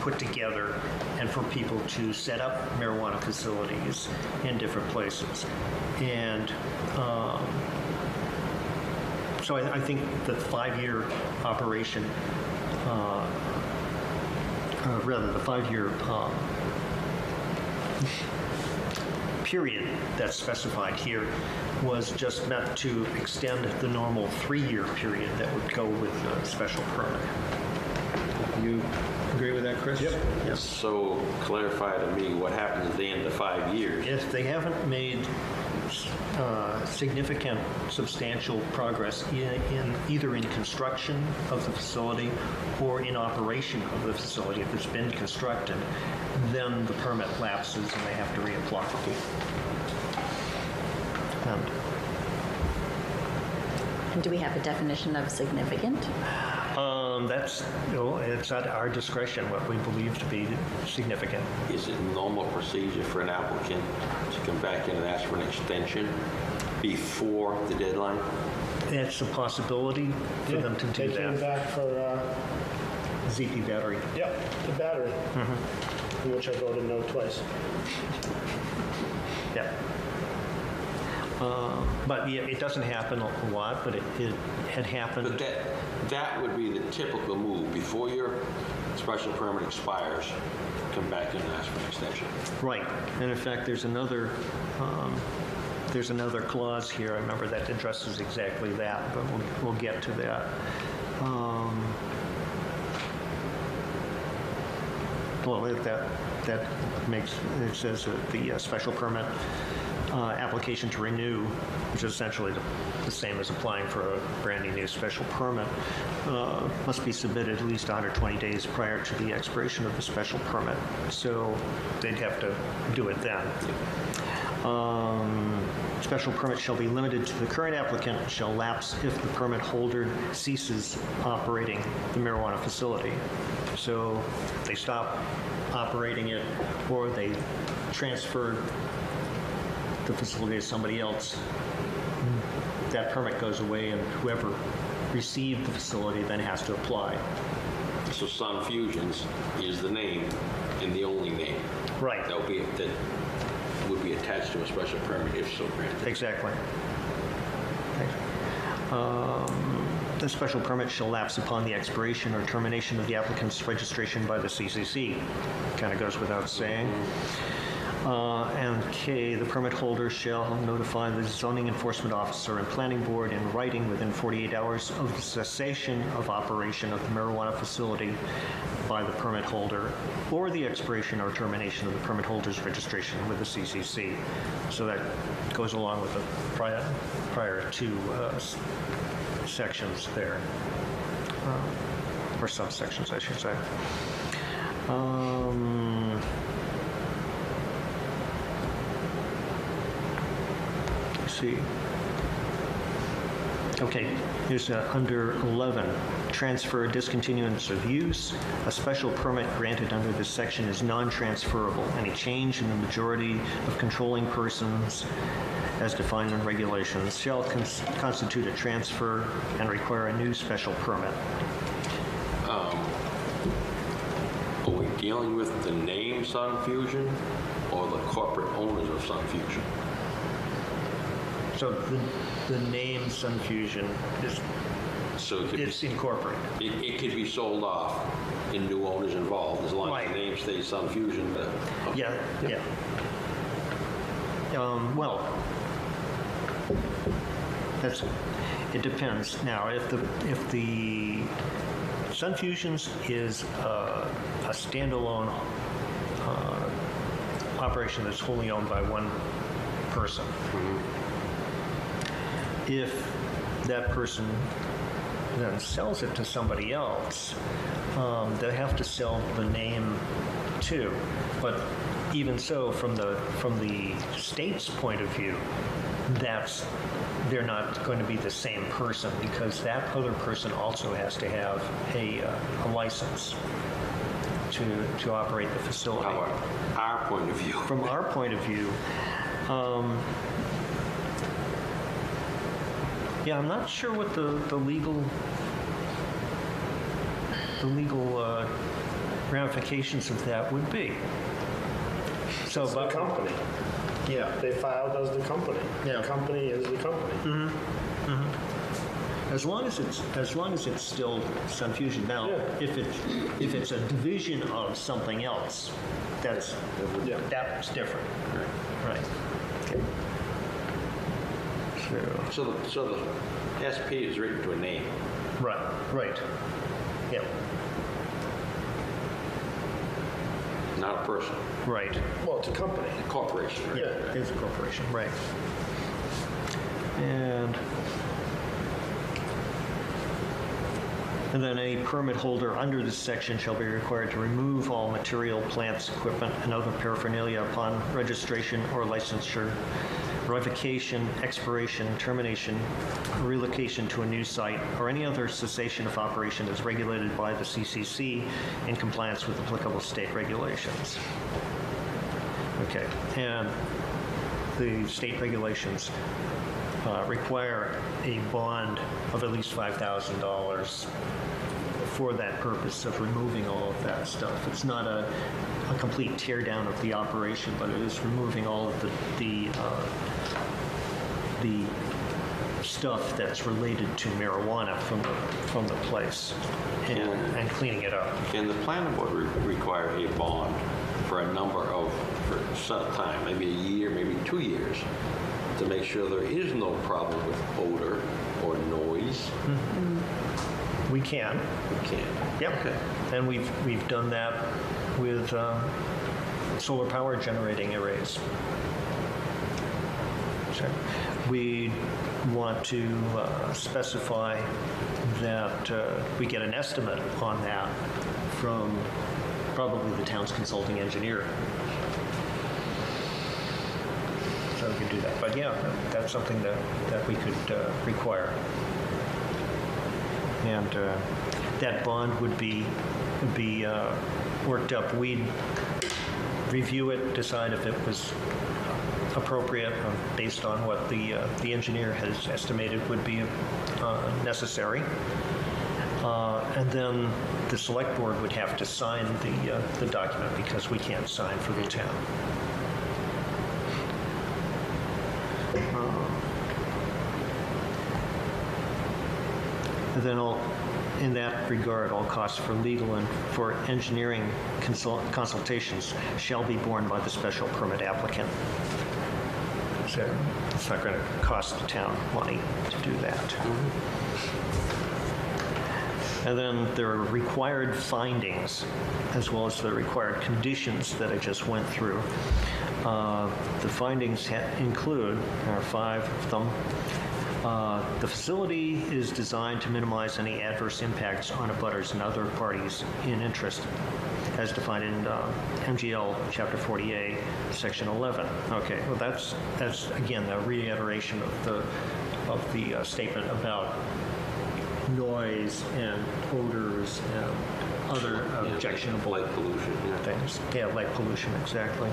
put together and for people to set up marijuana facilities in different places. And so I think the 5-year operation, rather the 5-year period that's specified here was just meant to extend the normal 3-year period that would go with the special permit. You agree with that, Chris? Yep. Yes.
So clarify to me what happens at the end of 5 years.
If they haven't made significant, substantial progress in either in construction of the facility or in operation of the facility, if it's been constructed, then the permit lapses and they have to reapply. And
And do we have a definition of significant?
That's, it's at our discretion what we believe to be significant.
Is it normal procedure for an applicant to come back in and ask for an extension before the deadline?
It's a possibility for them to do
They came
that.
back for,
ZP battery.
yep, the battery, in which I voted no twice.
Yeah. But yeah, it doesn't happen a lot, but it had happened.
But that would be the typical move. Before your special permit expires, come back in and ask for an extension.
Right. And in fact, there's another clause here, I remember, that addresses exactly that, but we'll get to that. Well, that makes, it says that the special permit application to renew, which is essentially the same as applying for a brand new special permit, must be submitted at least 120 days prior to the expiration of the special permit. So they'd have to do it then. Special permit shall be limited to the current applicant, shall lapse if the permit holder ceases operating the marijuana facility. So they stop operating it, or they transfer the facility to somebody else. That permit goes away, and whoever received the facility then has to apply.
So Sun Fusions is the name and the only name.
Right.
That would be attached to a special permit if so granted.
Exactly. The special permit shall lapse upon the expiration or termination of the applicant's registration by the CCC. Kind of goes without saying. And K, the permit holder shall notify the zoning enforcement officer and planning board in writing within 48 hours of the cessation of operation of the marijuana facility by the permit holder, or the expiration or termination of the permit holder's registration with the CCC. So that goes along with the prior two sections there, or subsections, I should say. Let's see. Okay, here's under 11, transfer, discontinuance of use. A special permit granted under this section is non-transferable. Any change in the majority of controlling persons as defined in regulations shall constitute a transfer and require a new special permit.
Are we dealing with the name Sun Fusion or the corporate owners of Sun Fusion?
So the name Sun Fusion is,
So it could
it's incorporated.
it could be sold off and new owners involved as long as
Right.
the name stays Sun Fusion. But
Yeah, yeah. Well, it depends. Now, if the Sun Fusions is a standalone operation that's wholly owned by one person, if that person then sells it to somebody else, they have to sell the name too. But even so, from the state's point of view, they're not going to be the same person, because that other person also has to have a license to operate the facility.
how our point of view.
From our point of view, yeah, I'm not sure what the legal ramifications of that would be. So,
It's the
but
company.
yeah,
They filed as the company.
Yeah.
The company is the company.
as long as it's still Sun Fusion. Now,
Yeah.
if it's a division of something else, that's
Yeah.
different. Right. Okay.
So the SP is written to a name.
Right. Yeah.
Not a person.
Right.
Well, it's a company.
Corporation, right?
Yeah, it's a corporation, right. And then a permit holder under this section shall be required to remove all material, plants, equipment, and other paraphernalia upon registration or licensure revocation, expiration, termination, relocation to a new site, or any other cessation of operation is regulated by the CCC in compliance with applicable state regulations. Okay, and the state regulations require a bond of at least $5,000 for that purpose of removing all of that stuff. It's not a complete tear down of the operation, but it is removing all of the stuff that's related to marijuana from the place and cleaning it up.
And the planning board require a bond for a number of, for a set time, maybe a year, maybe 2 years, to make sure there is no problem with odor or noise.
We can.
We can't.
Yep.
Okay.
And we've done that with solar power generating arrays. So we want to specify that we get an estimate on that from probably the town's consulting engineer. So we can do that. But yeah, that's something that we could require. And that bond would be worked up. We'd review it, decide if it was appropriate based on what the engineer has estimated would be necessary. And then the select board would have to sign the document because we can't sign for the town. And then in that regard, all costs for legal and for engineering consultations shall be borne by the special permit applicant. So it's not going to cost the town money to do that. And then there are required findings as well as the required conditions that I just went through. The findings include, there are 5 of them. The facility is designed to minimize any adverse impacts on abutters and other parties in interest, as defined in MGL Chapter 40A, Section 11. Okay, well that's again the reiteration of the statement about noise and odors and other objectionable
Light pollution, yeah.
things. Yeah, light pollution, exactly.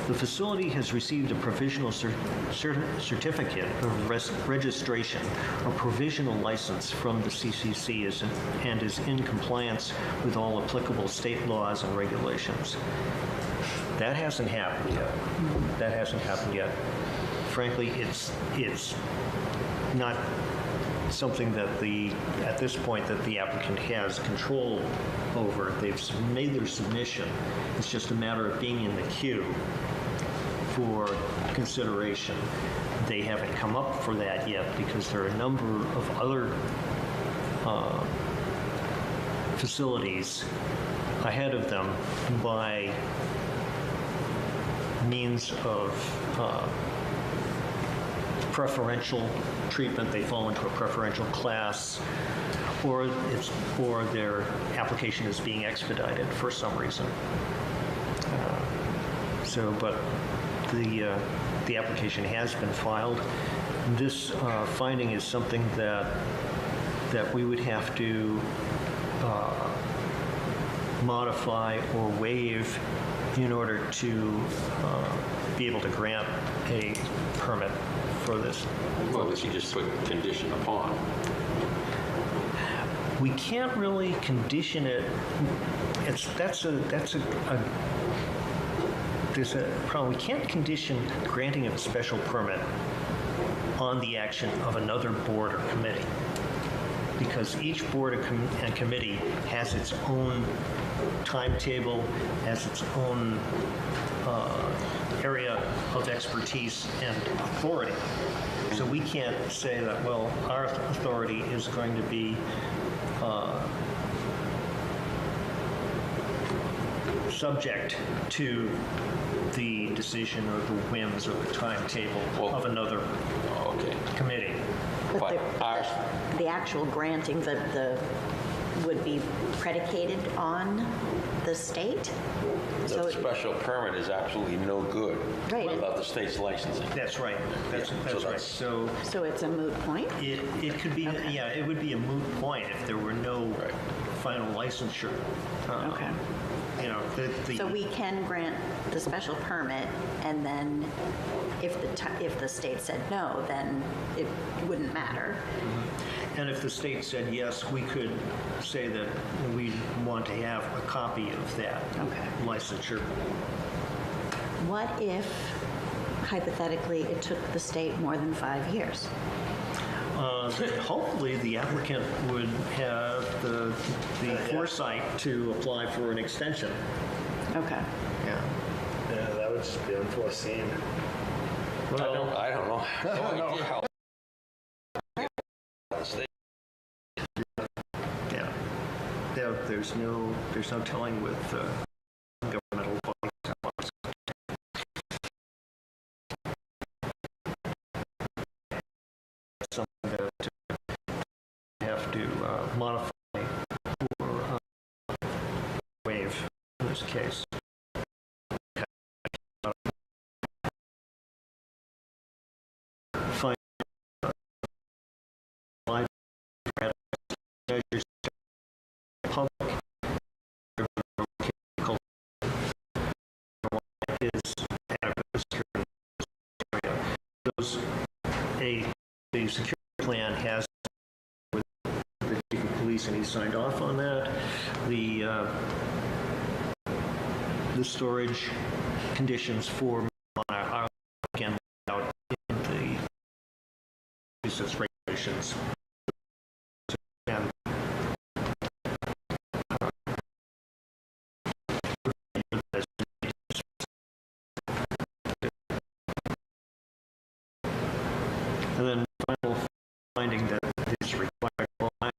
The facility has received a provisional certificate of registration or provisional license from the CCC and is in compliance with all applicable state laws and regulations. That hasn't happened yet. That hasn't happened yet. Frankly, it's not something that at this point that the applicant has control over. They've made their submission. It's just a matter of being in the queue for consideration. They haven't come up for that yet because there are a number of other facilities ahead of them by means of preferential treatment. They fall into a preferential class, or their application is being expedited for some reason. But the application has been filed. This finding is something that we would have to modify or waive in order to be able to grant a permit for this.
Well, we could just put condition upon.
We can't really condition it. There's a problem. We can't condition granting of a special permit on the action of another board or committee, because each board and committee has its own timetable, has its own area of expertise and authority. So we can't say that, well, our authority is going to be subject to the decision or the whims or the timetable of another committee.
But the actual granting would be predicated on the state? So
the
it-
special permit is absolutely no good
Right.
without the state's licensing.
That's right. That's
Yeah, so
right.
that's-
So
So it's a moot point?
it could be, yeah, it would be a moot point if there were no
Right.
final licensure.
Okay.
You know,
So we can grant the special permit, and then if the state said no, then it wouldn't matter.
And if the state said yes, we could say that we want to have a copy of that
Okay.
licensure.
What if, hypothetically, it took the state more than 5 years?
Hopefully, the applicant would have the foresight to apply for an extension.
Okay.
Yeah.
Yeah, that would just be unforeseen.
I don't know. No idea how the state.
Yeah. There's no telling with governmental bodies. Something that have to modify or waive in this case. Find measures public is adequate area. Those the security plan has with the chief of police, and he signed off on that. The storage conditions for marijuana are again out in the business regulations. And and then final finding that is required by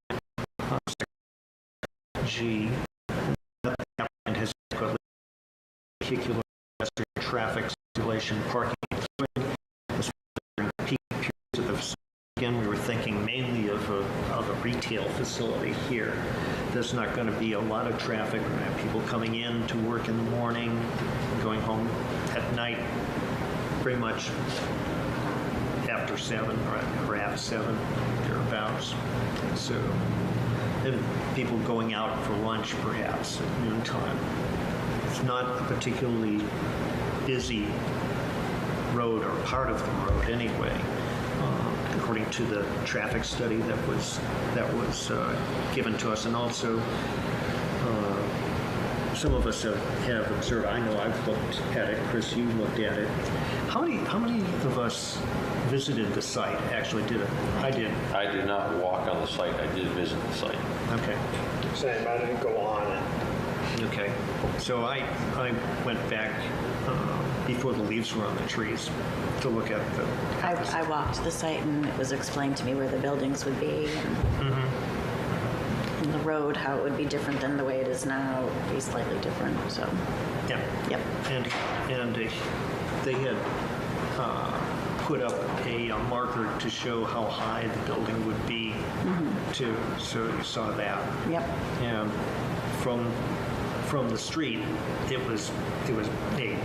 G, that the applicant has adequately vehicular pedestrian traffic circulation, parking, especially during peak periods of the facility. Again, we were thinking mainly of a retail facility here. There's not going to be a lot of traffic. We're going to have people coming in to work in the morning, going home at night, pretty much after 7 or at 7, thereabouts. So, and people going out for lunch perhaps at noontime. It's not a particularly busy road or part of the road anyway, according to the traffic study that was given to us. And also, some of us have observed, I know I've looked at it, Chris, you looked at it. How many of us visited the site, actually did it? I did.
I did not walk on the site. I did visit the site.
Okay.
Same, I didn't go on it.
Okay. So I went back before the leaves were on the trees to look at the...
I walked the site, and it was explained to me where the buildings would be, and the road, how it would be different than the way it is now. It would be slightly different, so,
Yeah.
yep.
And they had put up a marker to show how high the building would be, too. So you saw that.
Yep.
And from the street, it was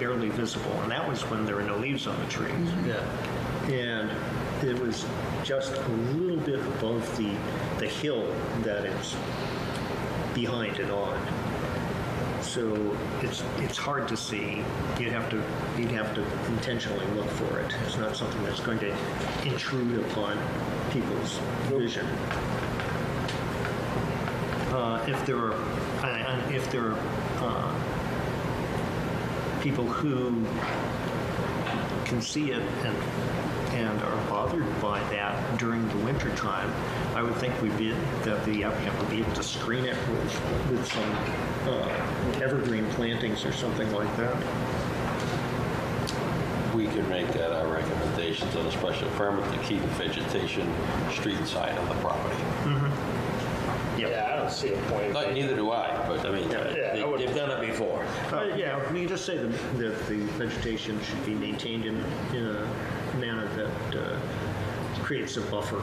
barely visible, and that was when there were no leaves on the trees.
Yeah.
And it was just a little bit above the hill that it's behind and on. So it's hard to see. You'd have to intentionally look for it. It's not something that's going to intrude upon people's vision. If there are people who can see it and are bothered by that during the winter time, I would think that the applicant would be able to screen it with some evergreen plantings or something like that.
We could make that our recommendations on a special permit to keep vegetation street side of the property.
Yeah, I don't see a point.
Neither do I, but I mean,
I would-
they've done it before.
Yeah, we can just say that the vegetation should be maintained in a manner that creates a buffer.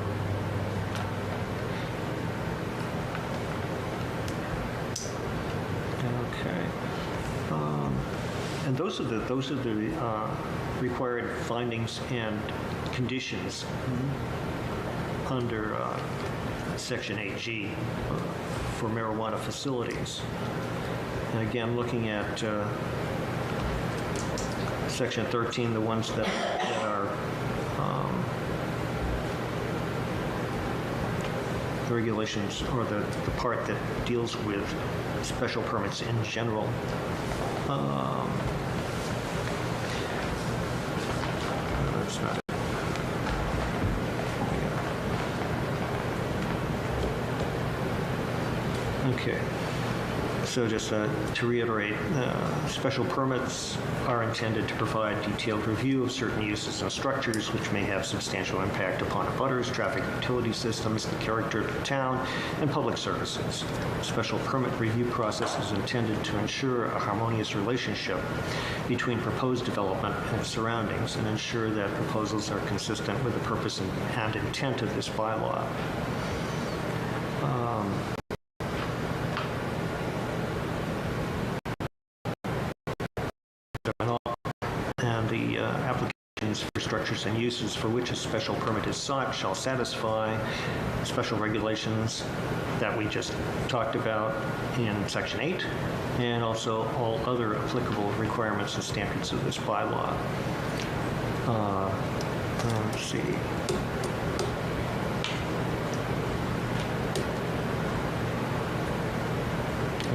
Okay. And those are the required findings and conditions under Section 8G for marijuana facilities. And again, looking at Section 13, the ones that are the regulations, or the part that deals with special permits in general. That's not it. Okay. So just to reiterate, special permits are intended to provide detailed review of certain uses and structures which may have substantial impact upon abutters, traffic utility systems, the character of the town, and public services. Special permit review process is intended to ensure a harmonious relationship between proposed development and its surroundings and ensure that proposals are consistent with the purpose and intent of this bylaw. And the applications for structures and uses for which a special permit is sought shall satisfy special regulations that we just talked about in Section 8, and also all other applicable requirements and standards of this bylaw. Let's see.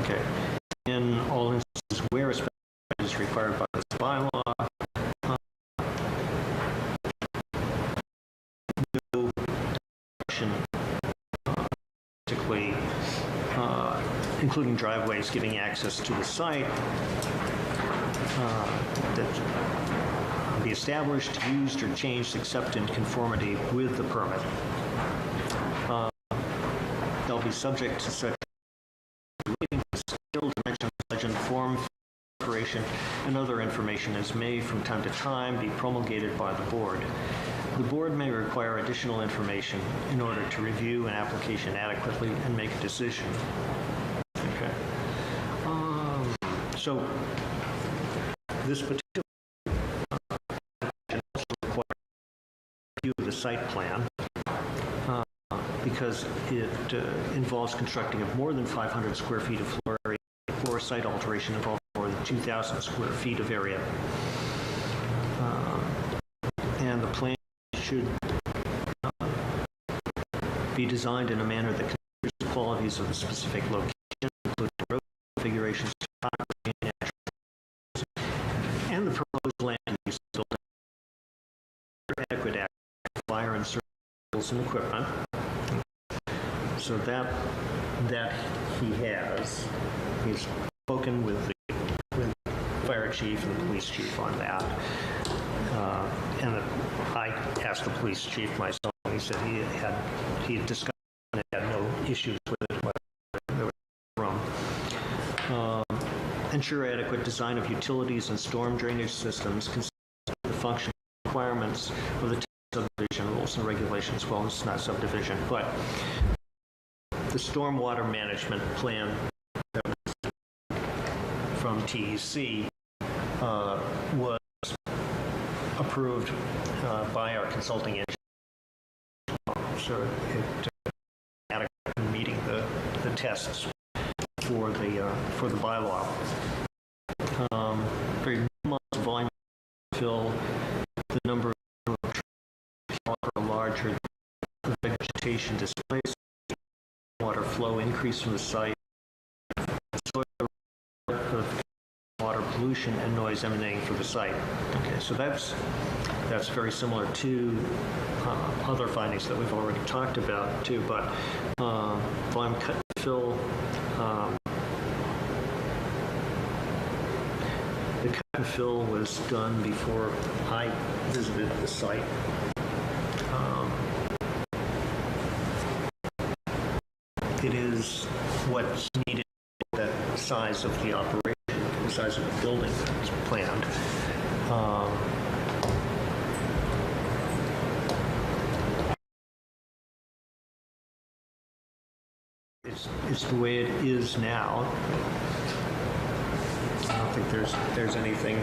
Okay. In all instances where a special permit is required by this bylaw, no action, particularly including driveways giving access to the site, that be established, used, or changed except in conformity with the permit. They'll be subject to such relating to scale, dimension, legend, form, operation, and other information as may from time to time be promulgated by the board. The board may require additional information in order to review an application adequately and make a decision. Okay. So this particular also requires review of the site plan because it involves constructing of more than 500 square feet of floor area or site alteration involving more than 2,000 square feet of area. And the plan should be designed in a manner that considers the qualities of the specific location, including road configurations, topography, and the proposed land use building, adequate access to fire and circles and equipment. So that he has. He's spoken with the fire chief and the police chief on that. And I asked the police chief myself, and he said he had discussed it and had no issues with it, but there was room. Ensure adequate design of utilities and storm drainage systems consistent with the functional requirements of the subdivision rules and regulations. Well, it's not subdivision, but the stormwater management plan that was from TEC was approved by our consulting engineer. So it adequately meeting the tests for the bylaw. Very minimal volume fill, the number of trees are larger, the vegetation displaced, water flow increase from the site, soil of water pollution and noise emanating from the site. Okay, so that's very similar to other findings that we've already talked about too, but volume cut and fill, the cut and fill was done before I visited the site. It is what's needed for that size of the operation, the size of the building that's planned. It's the way it is now. I don't think there's anything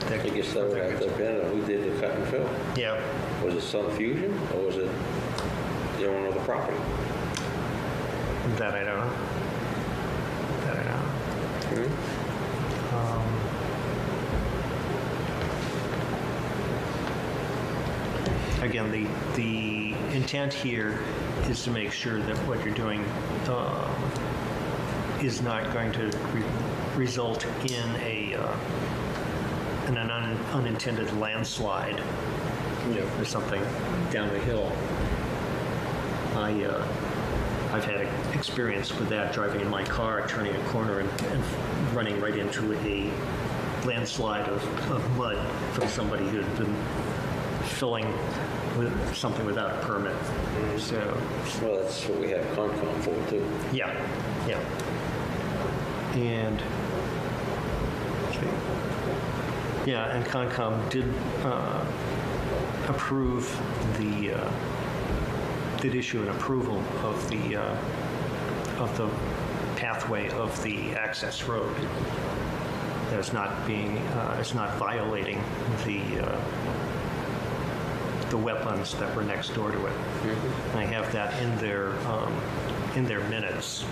that
I guess that would have to have been, who did the cut and fill?
Yeah,
Was it Sun Fusion or was it the owner of the property?
that I don't know. That I don't know. Again, the intent here is to make sure that what you're doing is not going to result in an unintended landslide, or something down the hill. I've had experience with that, driving in my car, turning a corner and running right into a landslide of mud from somebody who had been filling with something without a permit. So,
Well, that's what we have Concom for too.
yeah. And, yeah, and Concom did did issue an approval of the pathway of the access road. That it's not violating the wetlands that were next door to it. And I have that in their minutes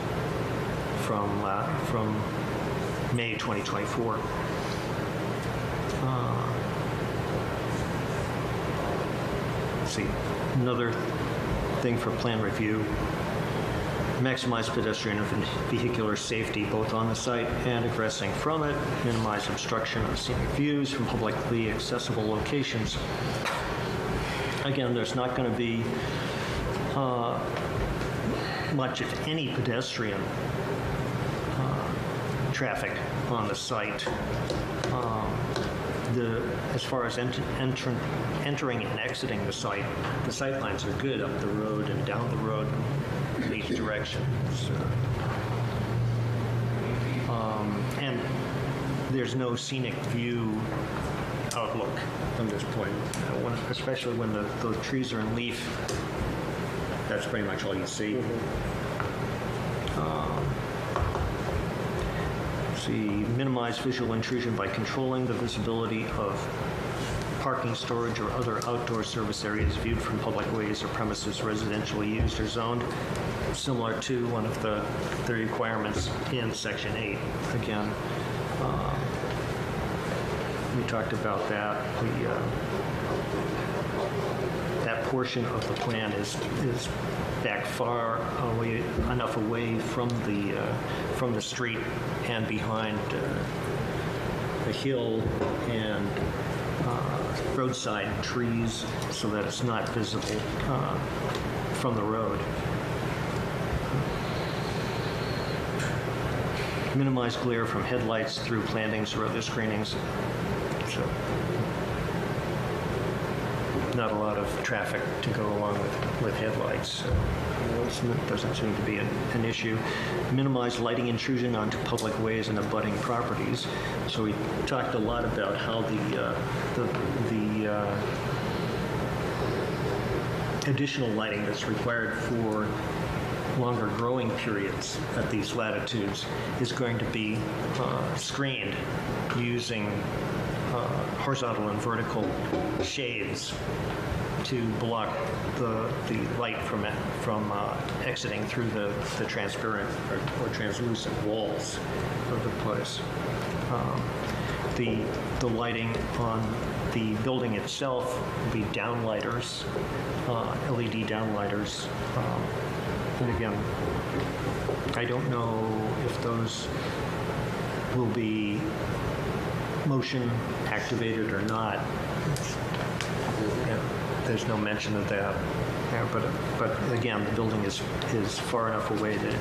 from May 2024. Let's see, another thing for plan review: maximize pedestrian and vehicular safety both on the site and egressing from it, minimize obstruction of scenic views from publicly accessible locations. Again, there's not going to be much, if any, pedestrian traffic on the site. As far as entering and exiting the sight lines are good up the road and down the road in each direction. So, and there's no scenic view outlook from this point, especially when those trees are in leaf. That's pretty much all you see. Minimize visual intrusion by controlling the visibility of parking, storage, or other outdoor service areas viewed from public ways or premises residentially used or zoned, similar to one of the requirements in Section 8. Again, we talked about that. That portion of the plan is back far away, enough away from the street and behind the hill and roadside trees, so that it's not visible from the road. Minimize glare from headlights through plantings or other screenings. So, not a lot of traffic to go along with headlights, so it doesn't seem to be an issue. Minimize lighting intrusion onto public ways and abutting properties. So we talked a lot about how the additional lighting that's required for longer growing periods at these latitudes is going to be screened using horizontal and vertical shades to block the light from exiting through the transparent or translucent walls of the place. The lighting on the building itself will be downlighters, LED downlighters. And again, I don't know if those will be motion activated or not. There's no mention of that. Yeah, but again, the building is far enough away that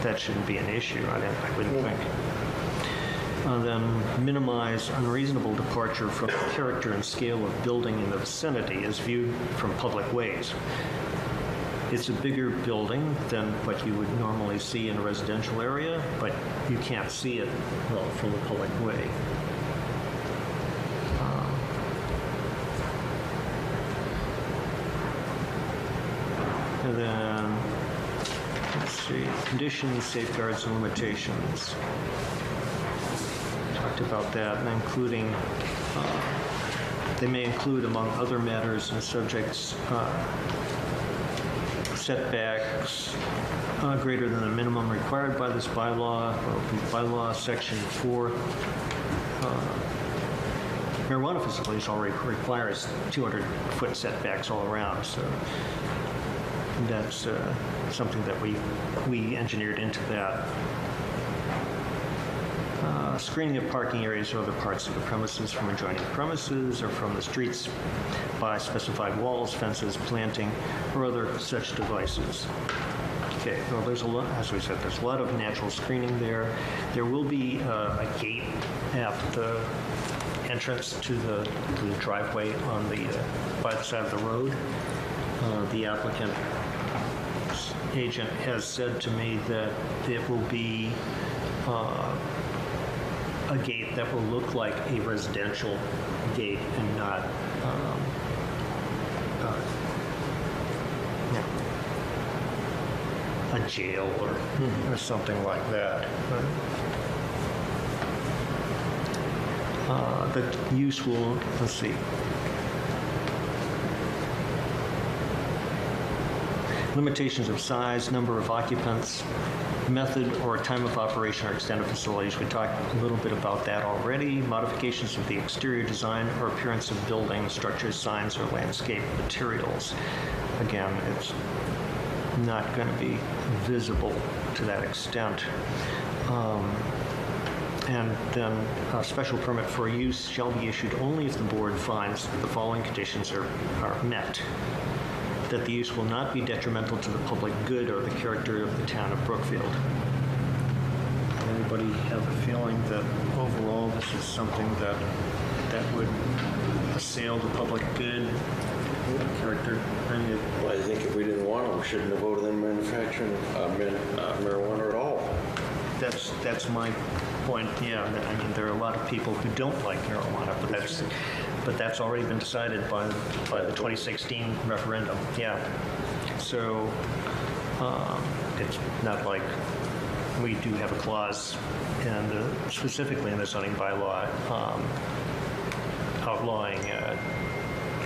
that shouldn't be an issue. I wouldn't think. Then minimize unreasonable departure from the character and scale of building in the vicinity as viewed from public ways. It's a bigger building than what you would normally see in a residential area, but you can't see it well from the public way. And then, let's see, conditions, safeguards, and limitations. Talked about that, and including, they may include, among other matters and subjects, setbacks greater than the minimum required by this bylaw, or bylaw section 4. Marijuana facilities already requires 200-foot setbacks all around, so that's something that we engineered into that. Screening of parking areas or other parts of the premises from adjoining premises or from the streets by specified walls, fences, planting, or other such devices. Okay, well, there's a lot, as we said, there's a lot of natural screening there. There will be a gate at the entrance to the driveway on the by the side of the road. The applicant agent has said to me that it will be a gate that will look like a residential gate and not a jail or something like that. The use will, let's see. Limitations of size, number of occupants, method or time of operation or extent of facilities. We talked a little bit about that already. Modifications of the exterior design or appearance of buildings, structures, signs, or landscape materials. Again, it's not going to be visible to that extent. And then a special permit for use shall be issued only if the board finds that the following conditions are met. That the use will not be detrimental to the public good or the character of the town of Brookfield. Anybody have a feeling that overall this is something that would assail the public good character? I mean,
Well, I think if we didn't want them, we shouldn't have voted them manufacturing marijuana at all.
that's my point. Yeah, I mean, there are a lot of people who don't like marijuana, but that's already been decided by the 2016 referendum. Yeah. So it's not like we do have a clause, and specifically in the zoning bylaw, outlawing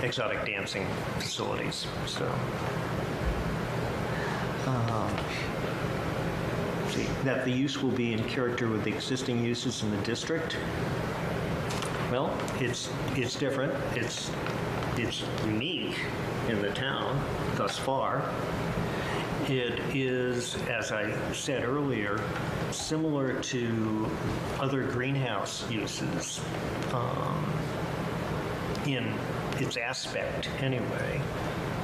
exotic dancing facilities. So. See, that the use will be in character with the existing uses in the district. Well, it's different. It's unique in the town thus far. It is, as I said earlier, similar to other greenhouse uses in its aspect, anyway.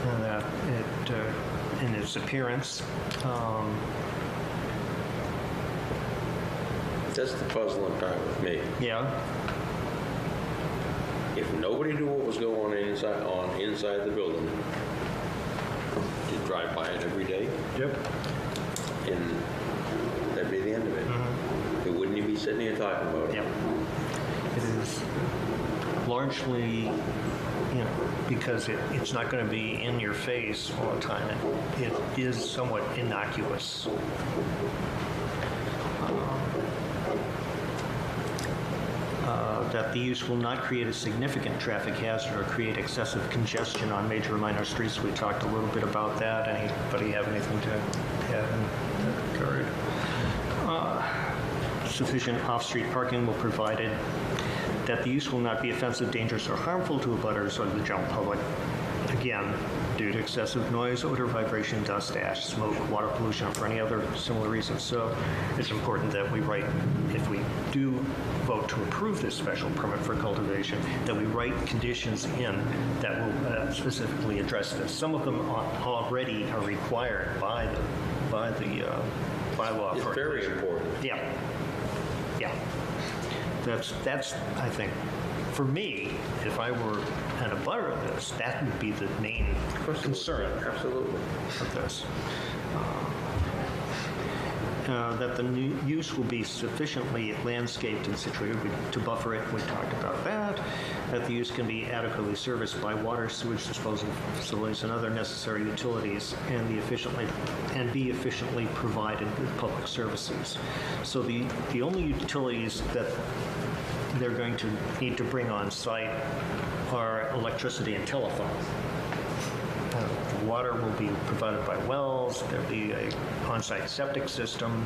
That it in its appearance.
That's the puzzling part with me.
Yeah.
If nobody knew what was going on inside the building, you drive by it every day,
Yep.
and that'd be the end of it. It wouldn't even be sitting here talking about it.
Yep. It is largely, because it's not going to be in your face all the time. It is somewhat innocuous. That the use will not create a significant traffic hazard or create excessive congestion on major or minor streets. We talked a little bit about that. Anybody have anything to add in that regard? Sufficient off-street parking will be provided. That the use will not be offensive, dangerous, or harmful to abutters or the general public. Again, due to excessive noise, odor, vibration, dust, ash, smoke, water pollution, or for any other similar reasons. So it's important that we write, if we do vote to approve this special permit for cultivation, that we write conditions in that will specifically address this. Some of them already are required by the bylaw.
It's
for
very important.
Yeah. Yeah. That's I think, for me, if I were an abutter of this, that would be the main concern
Absolutely.
of this. That the new use will be sufficiently landscaped and situated to buffer it. We talked about that. that the use can be adequately serviced by water, sewage disposal facilities, and other necessary utilities, and be efficiently provided with public services. So the only utilities that they're going to need to bring on site are electricity and telephone. The water will be provided by wells. There'll be a on-site septic system.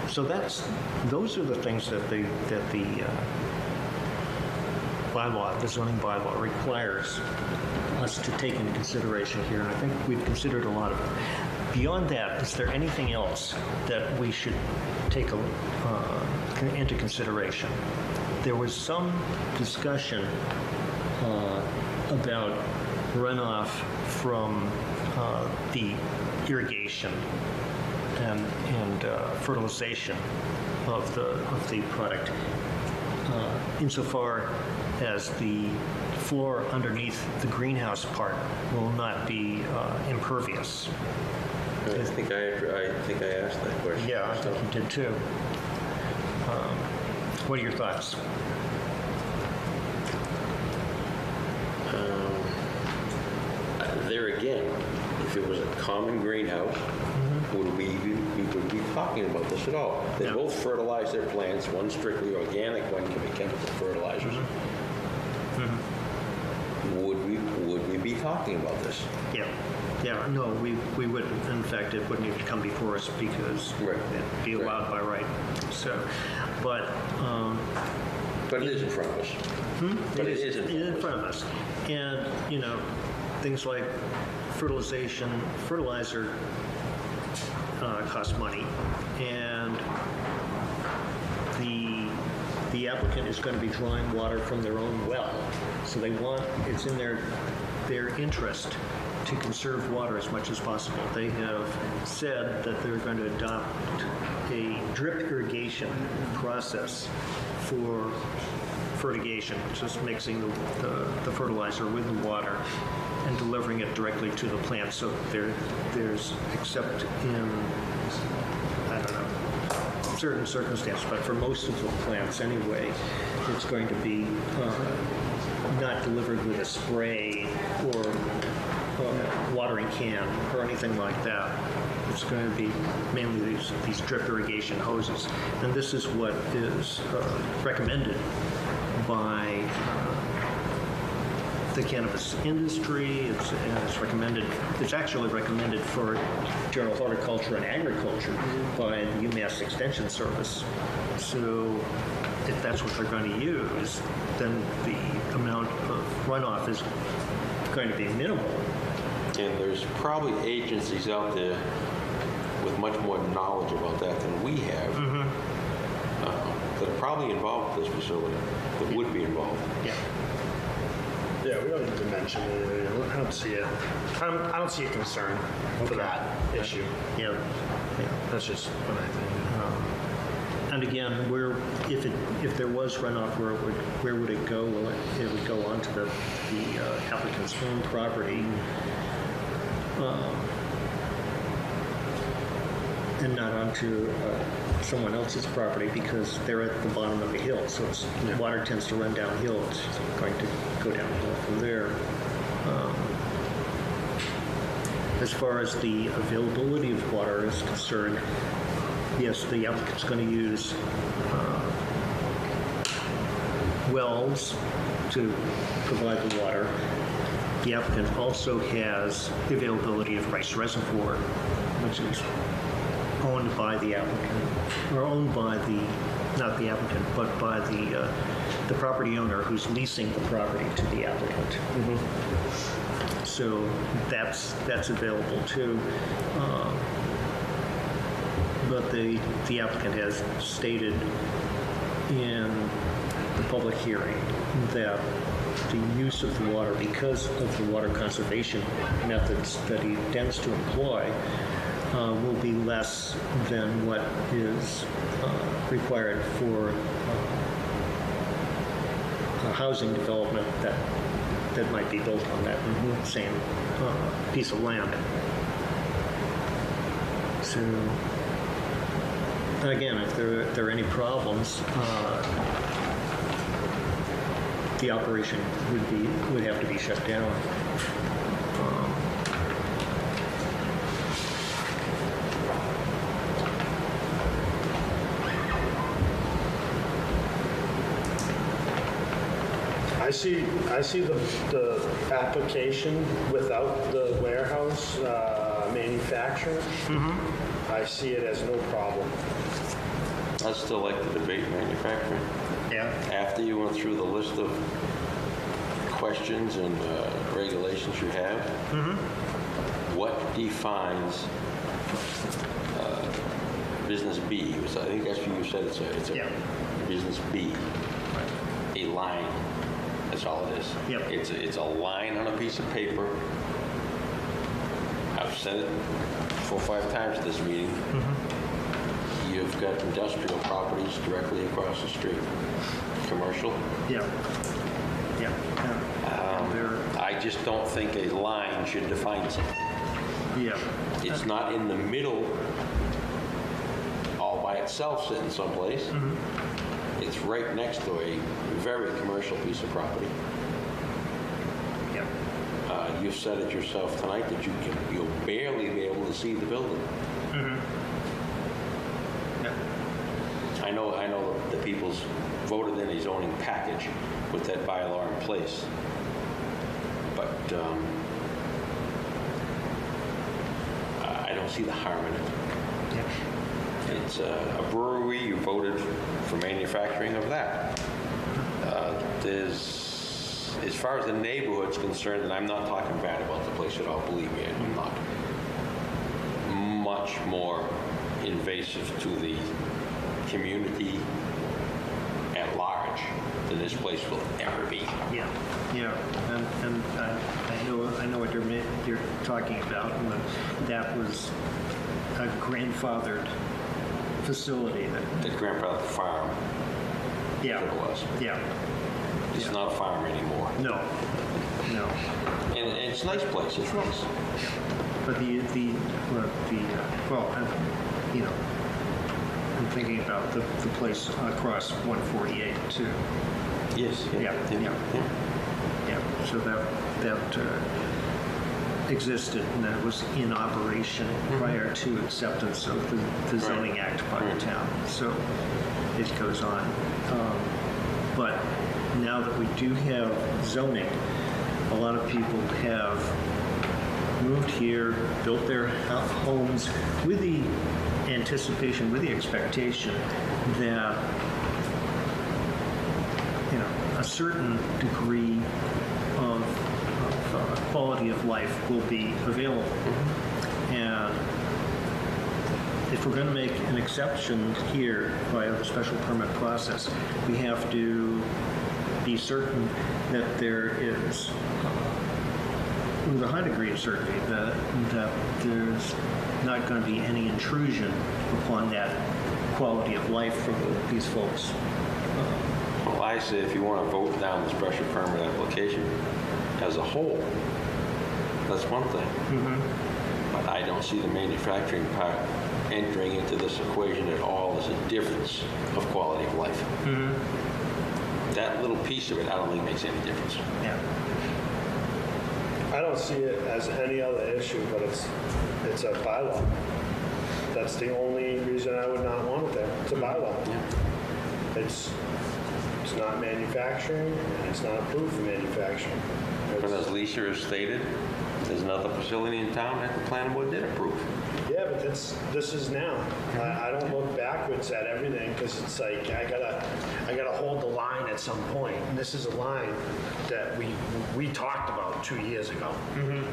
So those are the things that the bylaw, the zoning bylaw requires us to take into consideration here, and I think we've considered a lot of it. Beyond that, is there anything else that we should take into consideration? There was some discussion about runoff from the irrigation and fertilization of the product, insofar as the floor underneath the greenhouse part will not be impervious.
I think I asked that question.
Yeah, I think you did too. What are your thoughts?
There again, if it was a common greenhouse, would we be talking about this at all? They
No.
both fertilize their plants, one strictly organic, one can be chemical fertilizers. Would we be talking about this?
Yeah, no, we wouldn't. In fact, it wouldn't even come before us because
Right.
it'd be allowed by right. So, but
But it is in front of us. But it is
in front of us. And, things like fertilizer costs money, and the applicant is going to be drawing water from their own well. So it's in their interest to conserve water as much as possible. They have said that they're going to adopt a drip irrigation process for fertigation, just mixing the fertilizer with the water and delivering it directly to the plant. So there's, except in, I don't know, certain circumstances, but for most of the plants anyway, it's going to be not delivered with a spray or watering can or anything like that. It's going to be mainly these drip irrigation hoses. And this is what is recommended by the cannabis industry. It's actually recommended for general horticulture and agriculture by the UMass Extension Service. So if that's what they're going to use, then the amount of runoff is going to be minimal.
And there's probably agencies out there with much more knowledge about that than we have that are probably involved with this facility, that would be involved.
Yeah.
Yeah, we don't need to mention it. I don't see a concern for that issue.
Yeah.
That's just what I think.
And again, if there was runoff, where would it go? Well, it would go onto the applicant's own property, and not onto someone else's property, because they're at the bottom of the hill. So water tends to run downhill. It's going to go downhill from there. As far as the availability of water is concerned, yes, the applicant's going to use wells to provide the water. The applicant also has the availability of Rice Reservoir, which is owned by the applicant, or owned by not the applicant, but by the property owner who's leasing the property to the applicant. So that's available too. But the applicant has stated in the public hearing that the use of the water, because of the water conservation methods that he intends to employ, will be less than what is required for a housing development that might be built on that same piece of land. So, and again, if there are any problems, the operation would have to be shut down.
I see the application without the warehouse manufacturer. I see it as no problem.
I still like to debate manufacturing.
Yeah.
After you went through the list of questions and regulations you have, what defines business B? I think that's what you said. It's a
Yeah.
business B. A line. That's all it is.
Yep.
It's a line on a piece of paper. I've said it 4 or 5 times at this meeting. You've got industrial properties directly across the street. Commercial.
Yeah. Yeah.
I just don't think a line should define something.
Yeah.
It's not in the middle, all by itself sitting someplace. It's right next to a very commercial piece of property.
Yeah.
You've said it yourself tonight that you'll barely be able to see the building.
Yeah.
I know the people's voted in a zoning package with that bylaw in place. But I don't see the harm in it.
Yeah.
It's a brewery, you voted for manufacturing of that. As far as the neighborhood's concerned, and I'm not talking bad about the place at all, believe me, I'm not. Much more invasive to the community at large than this place will ever be.
Yeah, yeah, and I know what you're talking about, and that was a grandfathered facility that.
The grandfather farm,
Yeah.
it was.
Yeah.
It's
Yeah.
not a farm anymore.
No.
And it's a nice place, it's nice.
But I'm thinking about the place across 148 too.
Yes.
Yeah. Yeah, so that existed and that was in operation prior to acceptance of the zoning act by the town. So it goes on. But now that we do have zoning, a lot of people have moved here, built their homes with the anticipation, with the expectation that a certain degree of quality of life will be available. And if we're going to make an exception here via the special permit process, we have to be certain that there is, with a high degree of certainty, that there's not going to be any intrusion upon that quality of life for these folks.
Well, I say if you want to vote down the special permit application as a whole, that's one thing. But I don't see the manufacturing part entering into this equation at all as a difference of quality of life. That little piece of it, I don't think makes any difference.
Yeah.
I don't see it as any other issue, but it's a bylaw. That's the only reason I would not want it there. It's a bylaw. It's not manufacturing, and it's not approved for manufacturing.
But as Lisa has stated, there's another facility in town that the planning board did approve.
Yeah, but this is now. I don't look backwards at everything because it's like I gotta hold the line at some point. And this is a line that we talked about 2 years ago.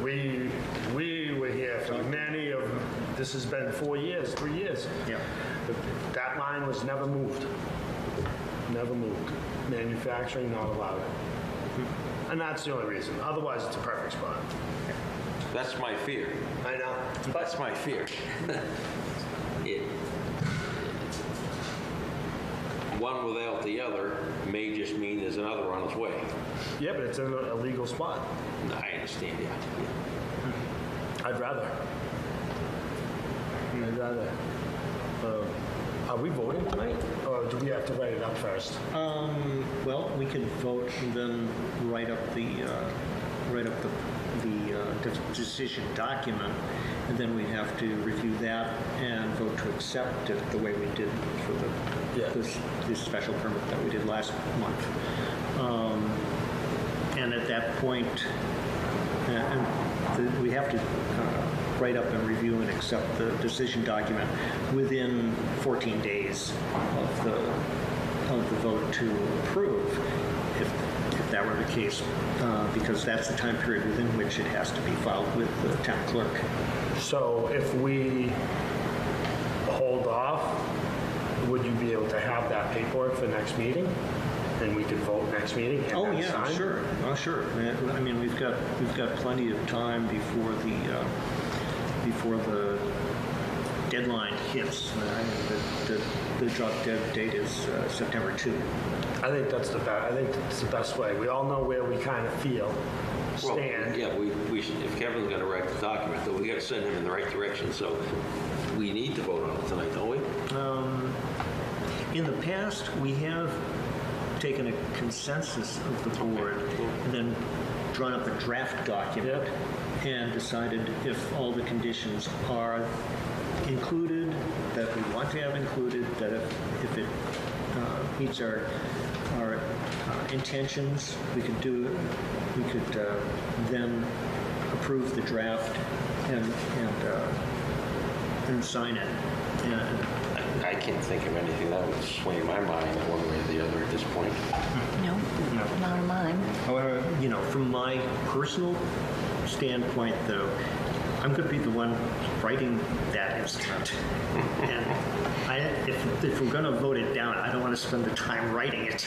We were here for many of. This has been 4 years, 3 years.
Yeah.
But that line was never moved. Never moved. Manufacturing not allowed. And that's the only reason. Otherwise, it's a perfect spot.
That's my fear.
I know.
That's my fear. One without the other may just mean there's another on its way.
Yeah, but it's in a legal spot.
I understand, yeah.
I'd rather. either. Are we voting tonight, or do we have to write it up first?
Well, we could vote and then write up the decision document, and then we'd have to review that and vote to accept it the way we did for
Yeah.
the special permit that we did last month. And at that point, we have to write up and review and accept the decision document within 14 days of the vote to approve, if that were the case, because that's the time period within which it has to be filed with the town clerk.
So if we hold off, would you be able to have that paperwork for next meeting? And we could vote next meeting? And
Oh,
then
yeah,
sign?
sure. Oh, sure. I mean, we've got plenty of time before the deadline hits. The drop dead date is September 2.
I think that's the best. I think it's the best way. We all know where we kind of feel,
Well,
stand.
yeah, we should, if Kevin's going to write the document, then we got to send him in the right direction. So we need to vote on it tonight, don't we?
In the past, we have taken a consensus of the board and then drawn up a draft document and decided if all the conditions are included, that we want to have included, that if it meets our intentions, we could then approve the draft and sign it. And
I can't think of anything that would sway my mind one way or the other at this point.
No, not on mine.
However, from my personal standpoint, though, I'm going to be the one writing that instrument. And if we're going to vote it down, I don't want to spend the time writing it.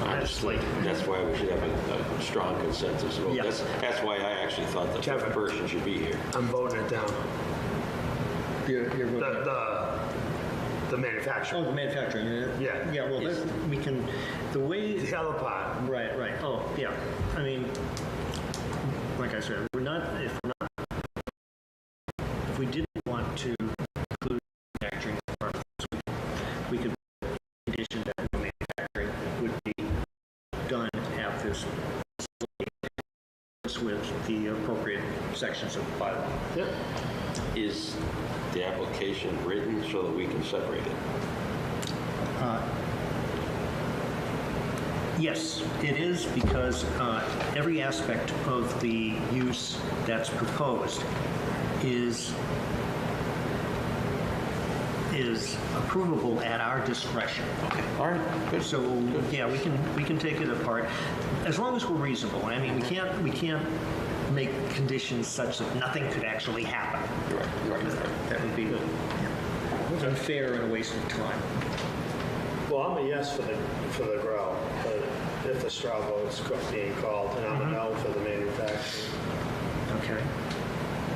Honestly.
That's why we should have a strong consensus vote.
Yeah.
That's why I actually thought the fifth person should be here.
I'm voting it down.
You're voting.
The manufacturer.
Oh, the manufacturing.
Yeah.
Yeah, well, we can, the way,
The other part.
right. Oh, yeah. I mean, like I said, if we didn't want to include manufacturing parts, we could condition that the manufacturing would be done at this with the appropriate sections of the bylaw.
Yep.
Is the application written so that we can separate it?
Yes, it is, because every aspect of the use that's proposed is approvable at our discretion.
Okay, all right, good.
So, yeah, we can take it apart, as long as we're reasonable. I mean, we can't make conditions such that nothing could actually happen.
You're right.
That would be unfair and a waste of time.
Well, I'm a yes for the grow, but if the straw vote's being called, and I'm a no for the manufacturing
Okay,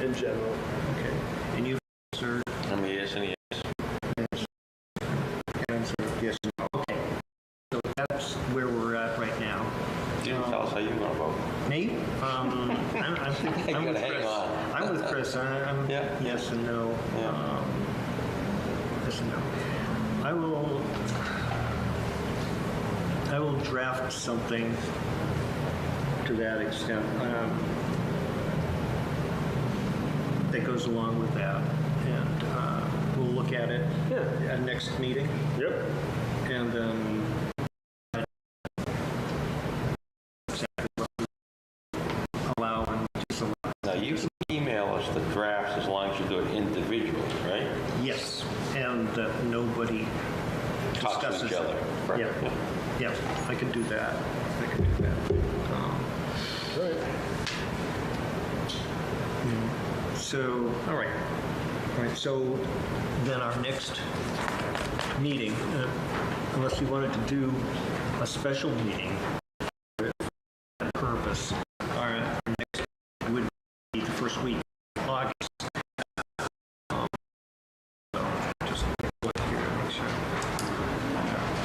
in general.
okay. And you, sir?
I mean, yes and yes.
Answer yes. Okay. So that's where we're at right now.
You didn't tell us how you're going to vote.
Me? I'm
You
with
gotta hang
Chris.
on.
I'm with Chris. I'm
Yeah.
yes and no.
Yeah.
Yes and no. I will draft something to that extent that goes along with that, and we'll look at it at next meeting,
Yep.
and then allow and disallow.
Now, you can email us the drafts as long as you do it individually, right?
Yes, and that nobody
Talk to
discusses
each other.
it. Yep, yep, I can do that.
Right.
So, all right, so then our next meeting, unless you wanted to do a special meeting for that purpose, our next would be the first week of August. Just look here to make sure.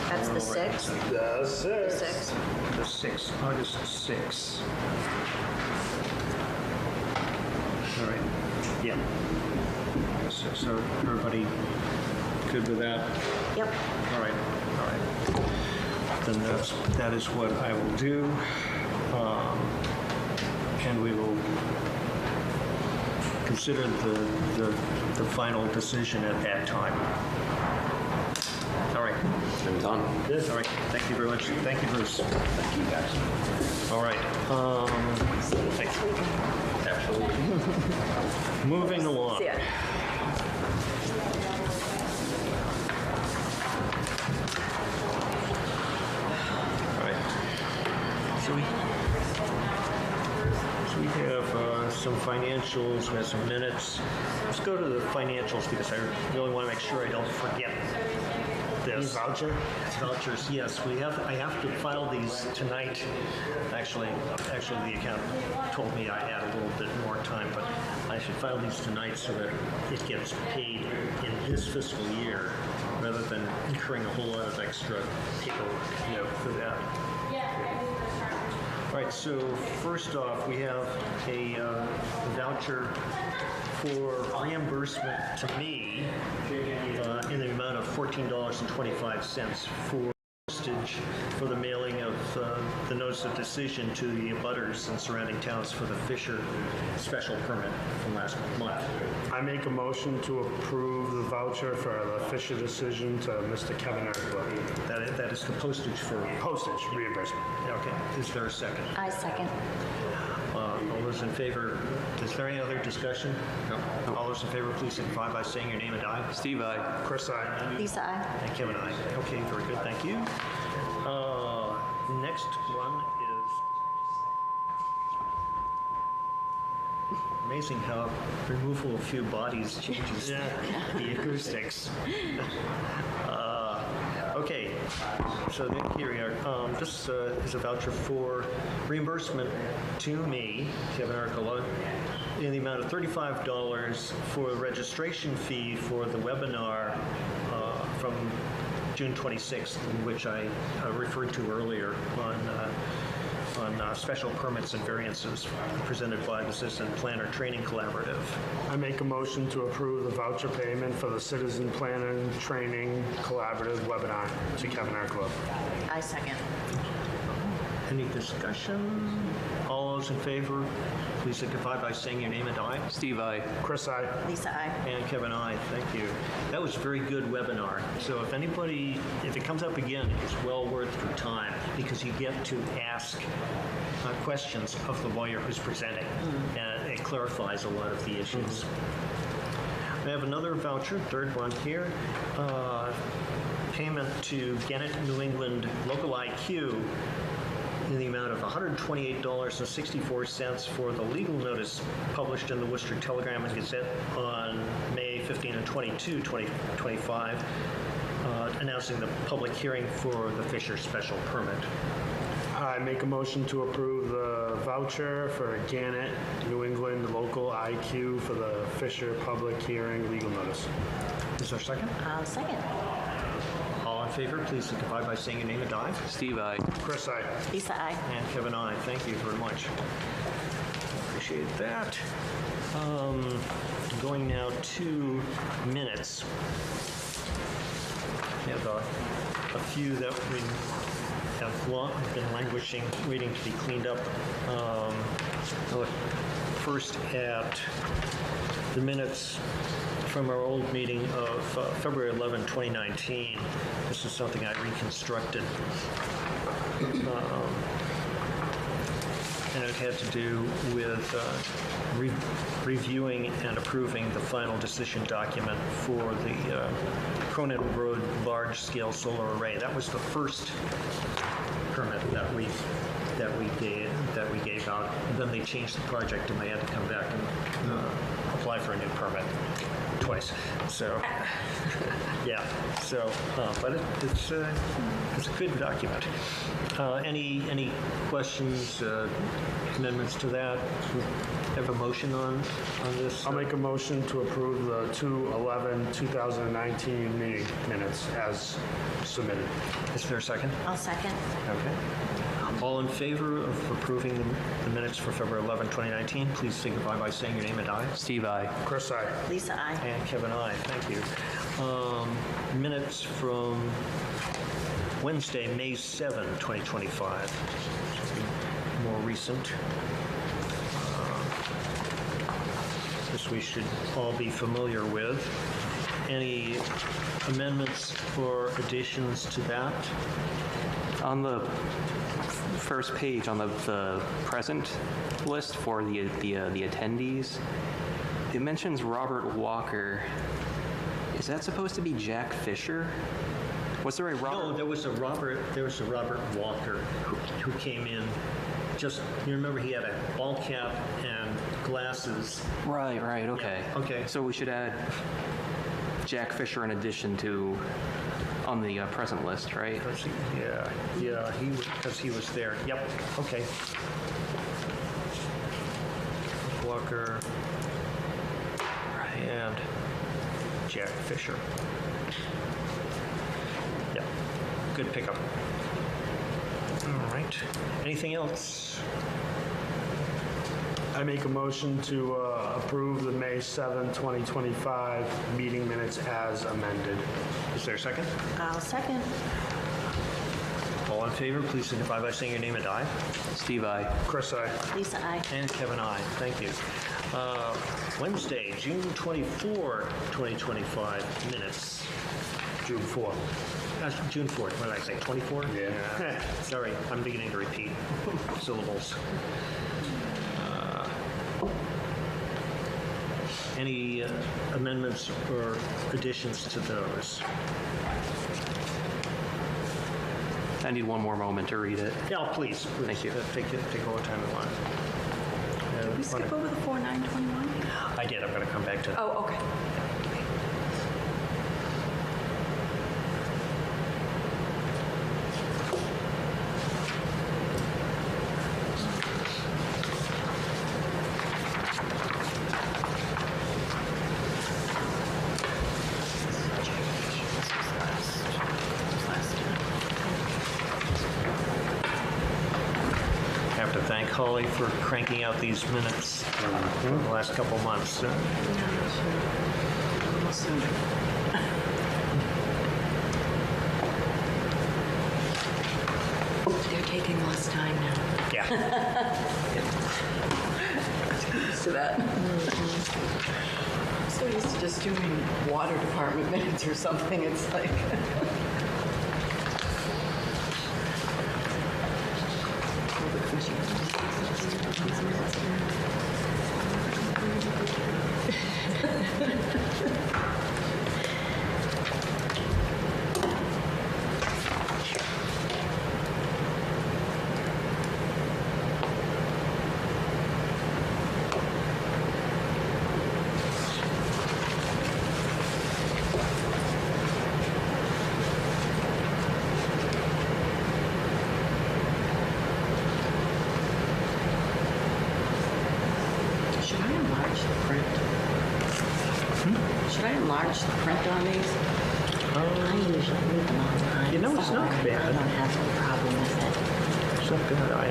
That's the 6th?
That's
The
it.
6th?
The 6th, August 6th. All right, yeah. 6th. so everybody good with that?
Yep.
All right. Then that is what I will do. And we will consider the final decision at that time. All right.
I'm done.
All right. Thank you very much. Thank you, Bruce. Thank you, guys. All right. Thanks. Absolutely. Moving along.
See ya.
All right. So we have some financials, we have some minutes. Let's go to the financials because I really want to make sure I don't forget this. Vouchers, yes. I have to file these tonight. Actually, the accountant told me I had a little bit more time, but I should file these tonight so that it gets paid in this fiscal year rather than incurring a whole lot of extra paperwork for that. All right, so first off, we have a voucher for reimbursement to me in the amount of $14.25 for postage for the mailing of the notice of decision to the abutters and surrounding towns for the Fisher special permit from last month.
I make a motion to approve the voucher for the Fisher decision to Mr. Kevin Erkla.
That is the postage for...
Postage reimbursement.
Okay, is there a second?
I second.
All those in favor, is there any other discussion? No. All those in favor, please signify by saying your name and I.
Steve, aye.
Chris, aye.
Lisa, aye.
And Kevin, aye. Okay, very good, thank you. Next one is amazing how removal of a few bodies changes the acoustics. Okay, so then here we are. This is a voucher for reimbursement to me, Kevin Arcola, in the amount of $35 for a registration fee for the webinar from June 26th, which I referred to earlier on special permits and variances presented by the Citizen Planner Training Collaborative.
I make a motion to approve the voucher payment for the Citizen Planning Training Collaborative webinar to Kevin Erkla.
I second.
Any discussion? All those in favor, please signify by saying your name and I.
Steve, aye.
Chris, aye.
Lisa, aye.
And Kevin, aye. Thank you. That was a very good webinar. So if it comes up again, it's well worth your time because you get to ask questions of the lawyer who's presenting, and it clarifies a lot of the issues. I have another voucher, third one here. Payment to Gannett New England Local IQ in the amount of $128.64 for the legal notice published in the Worcester Telegram and Gazette on May 15 and 22, 2025, announcing the public hearing for the Fisher special permit.
I make a motion to approve the voucher for Gannett New England Local IQ for the Fisher public hearing legal notice.
Is there a second?
I'll second.
All in favor, please signify by saying your name and I.
Steve, aye.
Chris, aye.
Lisa, aye.
And Kevin, aye. Thank you very much. Appreciate that. Going now to minutes. We have a few that we have been languishing, waiting to be cleaned up. I'll look first at the minutes from our old meeting of February 11, 2019. This is something I reconstructed. And it had to do with reviewing and approving the final decision document for the Cronin Road large-scale solar array. That was the first permit that we gave out. Then they changed the project and they had to come back and apply for a new permit twice. So, yeah. So, but it's a good document. Any questions, amendments to that? Have a motion on this?
I'll make a motion to approve the 2/11/2019 meeting minutes as submitted.
Is there a second?
I'll second.
Okay. All in favor of approving the minutes for February 11, 2019, please signify by saying your name and aye.
Steve, I.
Chris, aye.
Lisa, I.
And Kevin, aye. Thank you. Minutes from Wednesday, May 7, 2025. More recent. This we should all be familiar with. Any amendments or additions to that?
On the first page, on the present list for the attendees, it mentions Robert Walker. Is that supposed to be Jack Fisher? Was there a Robert?
No, there was a Robert Walker who came in. Just, you remember he had a ball cap and glasses.
Right, okay.
Yeah, okay.
So we should add Jack Fisher in addition to, on the present list, right?
Because he was there. Yep, okay. Walker and Jack Fisher. Yeah, good pickup. All right. Anything else?
I make a motion to approve the May 7, 2025 meeting minutes as amended.
Is there a second?
I'll second.
All in favor, please signify by saying your name and aye.
Steve, I.
Chris, aye.
Lisa, I.
And Kevin, aye. Thank you. Wednesday, June 24, 2025 minutes.
June 4th.
June 4th, what did I say, 24?
Yeah.
Sorry, I'm beginning to repeat syllables. Any amendments or additions to those?
I need one more moment to read it.
Yeah, please.
Thank you.
Take all the time you want.
Did we skip over the 4921?
I did, I'm going to come back to that.
Oh, okay.
I have to thank Holly for cranking out these minutes for the last couple months.
Almost soon. They're taking less time now.
Yeah.
Used to that. So used to just doing water department minutes or something. It's like. Should I enlarge the print? Should I enlarge the print on these? I usually read them online.
You know, it's not
so
bad.
I don't have any problem with it.
It's not bad.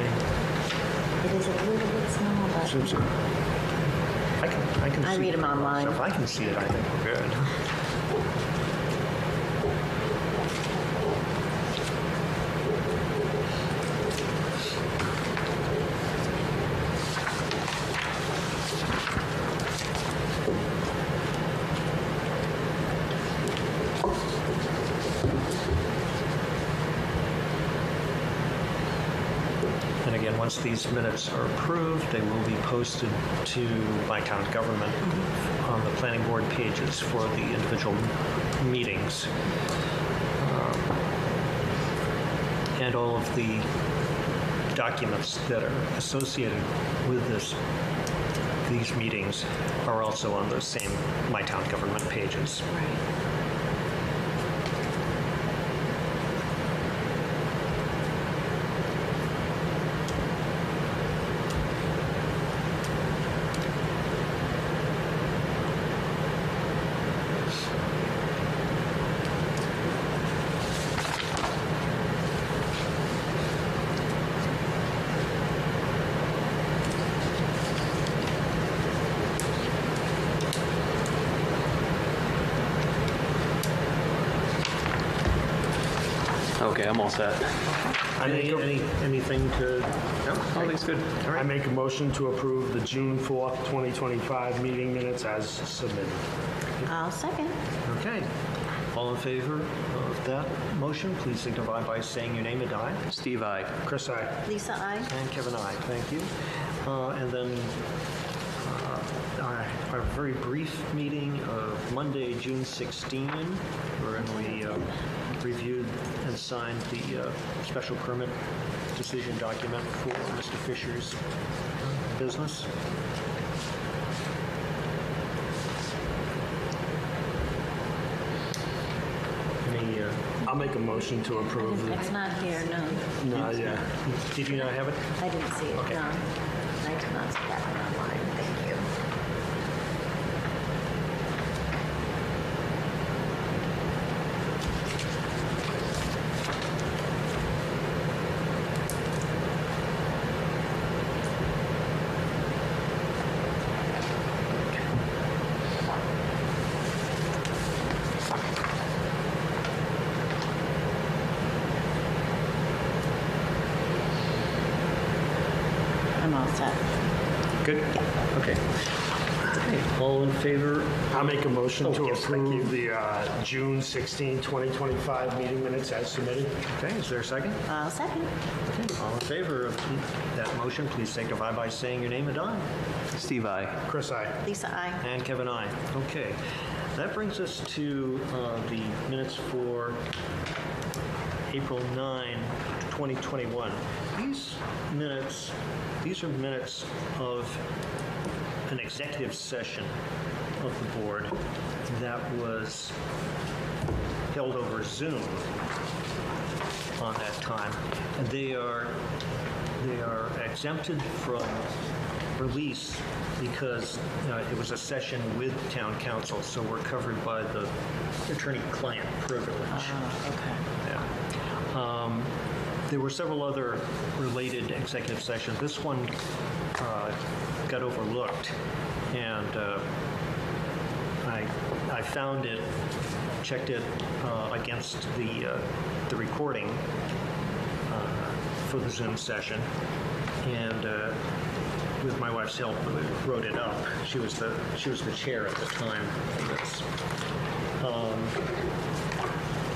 It is a little bit small, but
I can
I
see
read 'em
it.
online.
So if I can see it, I think we're good. And again, once these minutes are approved, they will be posted to my town government on the planning board pages for the individual meetings. And all of the documents that are associated with these meetings are also on those same my town government pages.
right.
Okay, I'm all set.
Anything to, no?
I think it's good.
I make a motion to approve the June 4th, 2025 meeting minutes as submitted.
I'll second.
Okay. All in favor of that motion, please signify by saying your name and I.
Steve, I.
Chris, aye.
Lisa, aye.
And Kevin, I. Thank you. And then our very brief meeting of Monday, June 16, wherein we reviewed and signed the special permit decision document for Mr. Fisher's business. Any,
I'll make a motion to approve the...
It's not here, no.
No, yeah.
did you not have it?
I didn't see it, no. I did not see that one online, thank you. I'm all set.
Good? Okay. Okay, all in favor?
I'll make a motion to
yes, thank
approve the June 16, 2025 meeting minutes as submitted.
Okay, is there a second?
I'll second.
Okay, all in favor of that motion, please signify by saying your name and I.
Steve, I.
Chris, aye.
Lisa, aye.
And Kevin, I. Okay, that brings us to the minutes for April 9, 2021. These are minutes of an executive session of the board that was held over Zoom on that time. And they are exempted from release because it was a session with town council, so we're covered by the attorney-client privilege.
Okay.
Yeah. There were several other related executive sessions. This one got overlooked, and I found it, checked it against the recording for the Zoom session, and with my wife's help, wrote it up. She was the chair at the time of this.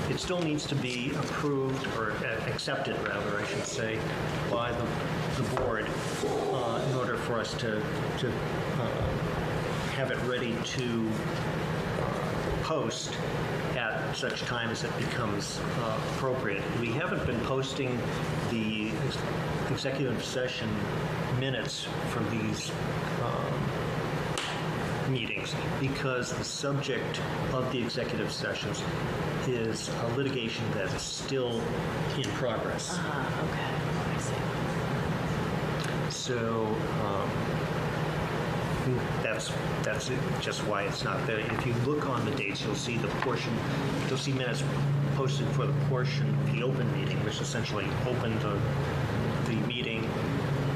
It still needs to be approved, or accepted, rather, I should say, by the board in order for us to have it ready to post at such time as it becomes appropriate. We haven't been posting the executive session minutes for these meetings because the subject of the executive sessions is a litigation that is still in progress.
Okay. I see.
So that's it, just why it's not there. If you look on the dates, you'll see minutes posted for the portion of the open meeting, which essentially opened the meeting,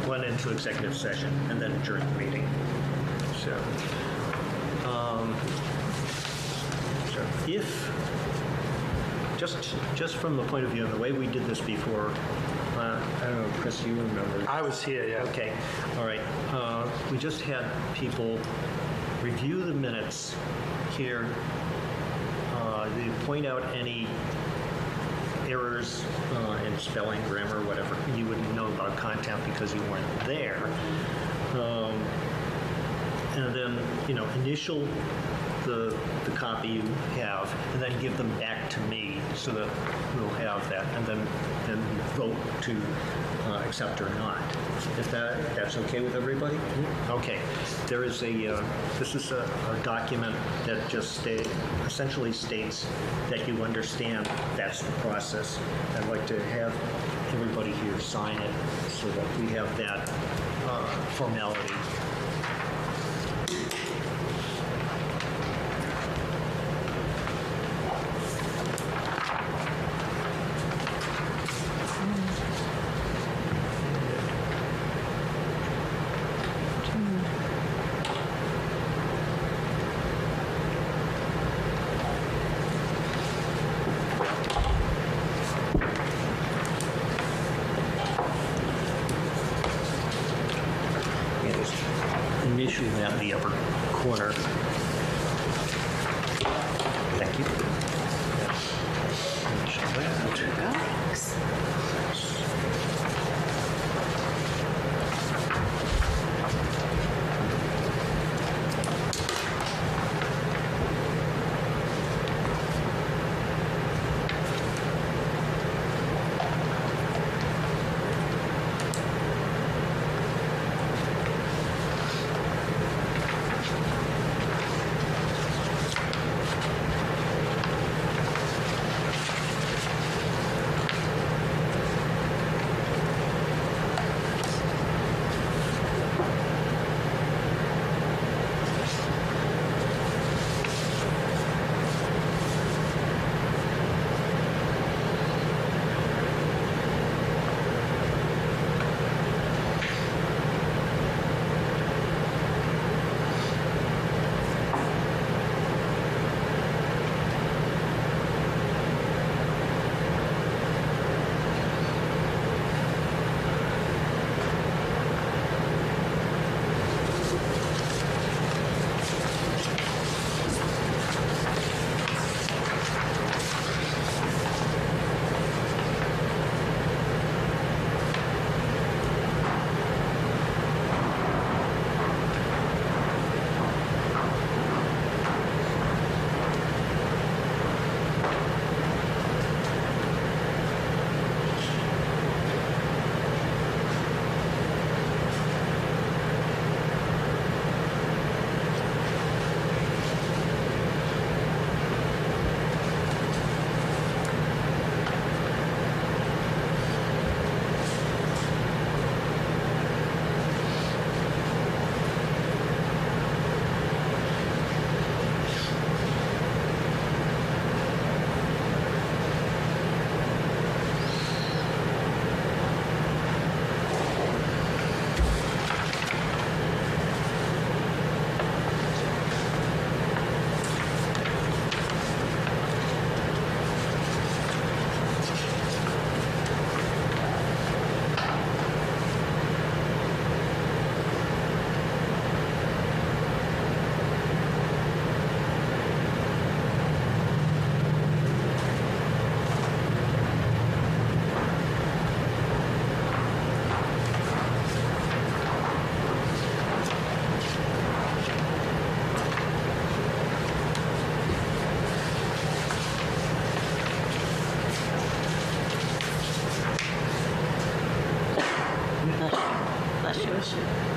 went into executive session, and then adjourned the meeting. So if, just from the point of view of the way we did this before, I don't know, Chris, you remember?
I was here, yeah.
Okay, all right. We just had people review the minutes here. They point out any errors in spelling, grammar, whatever. You wouldn't know about content because you weren't there. And then, initial the copy you have, and then give them back to me so that we'll have that, and then vote to accept or not. If that's okay with everybody? Okay. There is this is a document that just essentially states that you understand that's the process. I'd like to have everybody here sign it so that we have that formality. issue that in the upper corner. Thank you. Initial that.
Bless you.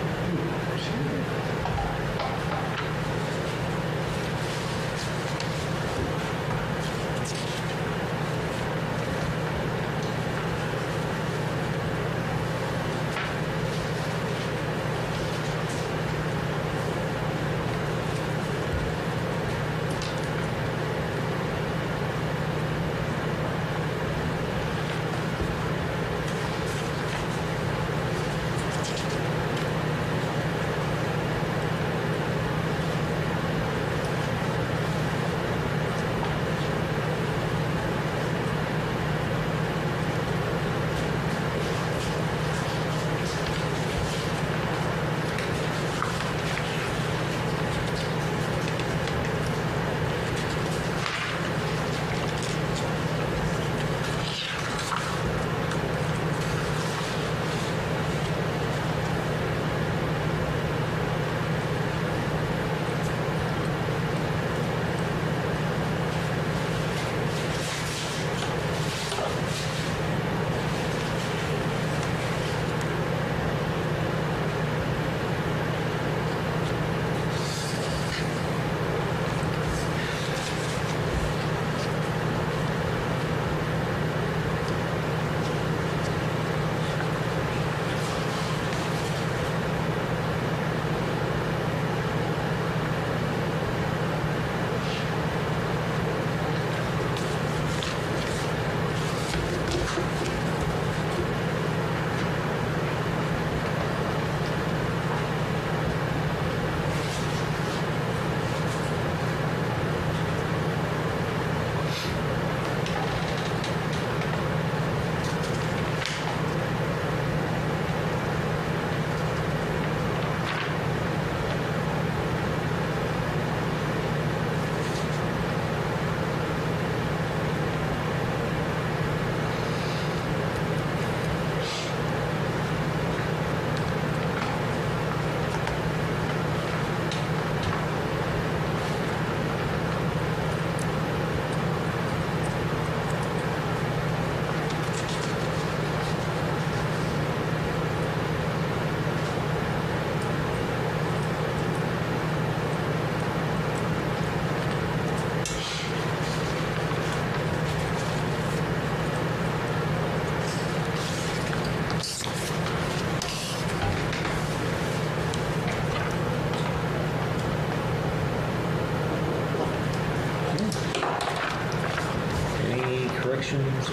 corrections?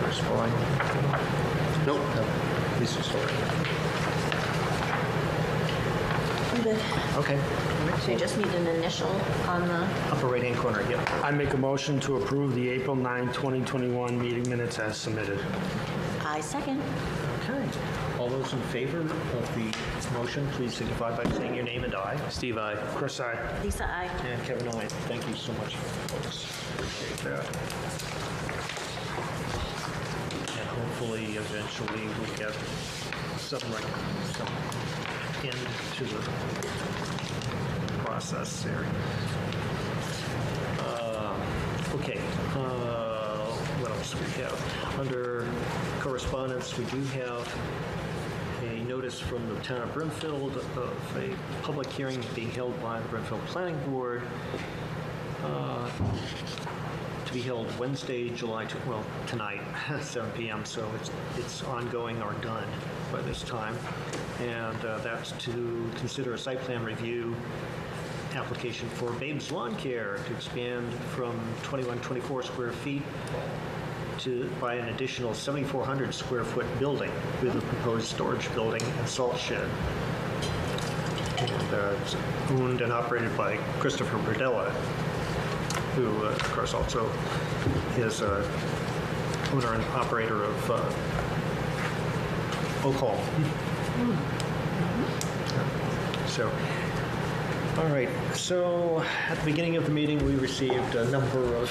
That's fine.
Nope.
Lisa, sorry.
I'm good.
Okay.
So you just need an initial on the,
Upper right-hand corner, yep.
I make a motion to approve the April 9, 2021 meeting minutes as submitted.
I second.
Okay. All those in favor of the motion, please signify by saying your name and I.
Steve, I.
Chris, aye.
Lisa, I.
And Kevin, I. Thank you so much, folks. Appreciate that. And hopefully, eventually, we'll get some end to the process there. Okay. What else do we have? Under correspondence, we do have a notice from the town of Brookfield of a public hearing being held by the Brookfield Planning Board to be held Wednesday, tonight, 7 p.m. So it's ongoing or done by this time. And that's to consider a site plan review application for Babe's Lawn Care to expand from 2124 square feet by an additional 7,400 square foot building with a proposed storage building and salt shed. And it's owned and operated by Christopher Burdella, who, of course, also is owner and operator of Oak Hall. So, all right. So, at the beginning of the meeting, we received a number of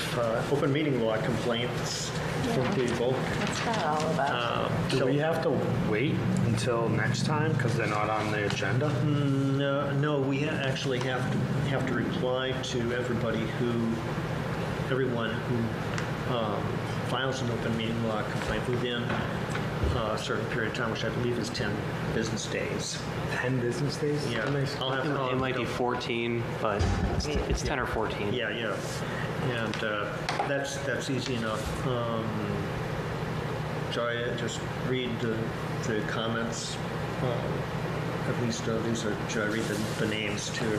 open meeting law complaints from people.
What's that all about?
Do we have to wait until next time because they're not on the agenda?
No, we actually have to reply to everyone who files an open meeting law complaint within a certain period of time, which I believe is 10 business days.
10 business days?
Yeah, I'll have
It might be 14, but it's 10 or 14.
Yeah, and that's easy enough. Shall I just read the comments? At least should I read the names too?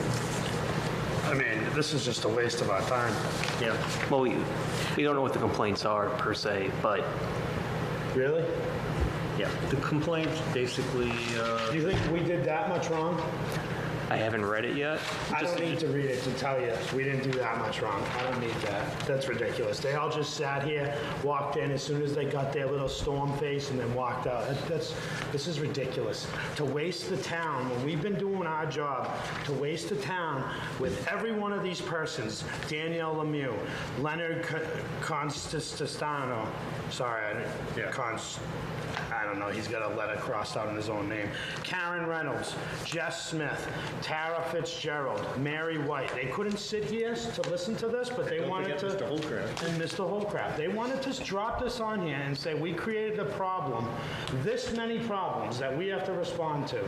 I mean, this is just a waste of our time.
Yeah.
Well, we don't know what the complaints are per se, but
Really?
Yeah. The complaint basically.
Do you think we did that much wrong?
I haven't read it yet.
I don't need to read it to tell you we didn't do that much wrong. I don't need that. That's ridiculous. They all just sat here, walked in as soon as they got their little storm face and then walked out. This is ridiculous. To waste the town, when we've been doing our job, to waste the town with every one of these persons, Danielle Lemieux, Leonard Constantino, I don't know, he's got a letter crossed out in his own name. Karen Reynolds, Jess Smith, Tara Fitzgerald, Mary White. They couldn't sit here to listen to this, but they wanted to...
Mr. Holcraft.
And Mr. Holcraft. They wanted to drop this on here and say, we created a problem, this many problems that we have to respond to.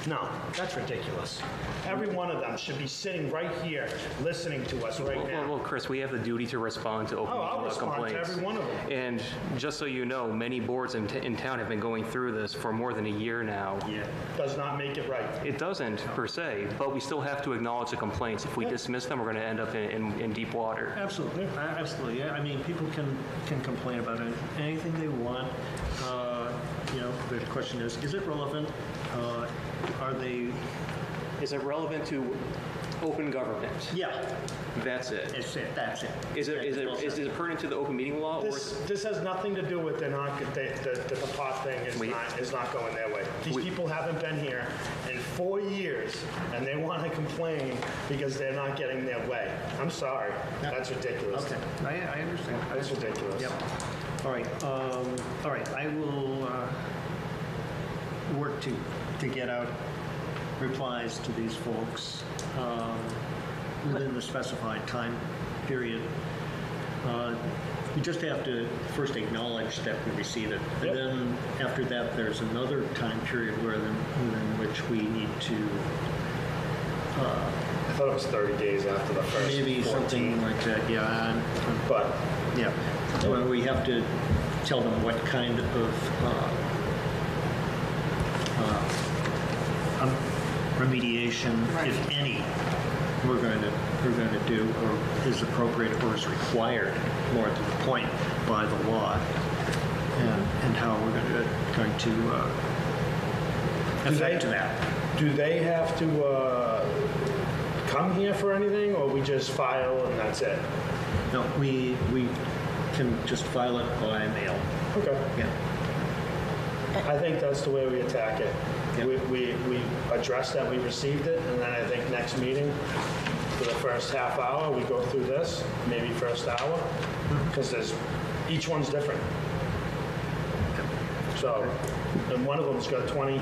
No, that's ridiculous. Every one of them should be sitting right here, listening to us right now.
Well, Chris, we have the duty to respond to open
Oh, I'll
meeting law
respond to
complaints.
every one of them.
And just so you know, many boards in town have been going through this for more than a year now.
Yeah.
Does not make it right.
It doesn't per se, but we still have to acknowledge the complaints. If we dismiss them, we're going to end up in deep water.
Absolutely, absolutely. Yeah, I mean, people can complain about anything they want. The question is it relevant? Are they?
Is it relevant to open government?
Yeah,
That's it.
that's it.
Is it pertinent to the open meeting law?
This has nothing to do with the pot thing is not going their way. These people haven't been here in 4 years, and they want to complain because they're not getting their way. I'm sorry. That's ridiculous.
Okay, I understand.
That's ridiculous.
Yep. All right. I will work to get out replies to these folks within the specified time period. We just have to first acknowledge that we receive it. And then after that, there's another time period within which we need to
I thought it was 30 days after the first
maybe
14.
something like that. Yeah.
But
Yeah. So we have to tell them what kind of remediation, if any, we're going to we're going to do or is appropriate or is required, more to the point, by the law, and how we're going to affect that.
Do they have to come here for anything, or we just file and that's it?
No, we can just file it by mail.
Okay.
Yeah.
I think that's the way we attack it.
Yep.
We address that we received it, and then I think next meeting, for the first half hour, we go through this, maybe first hour, because each one's different. So, and one of them's got 20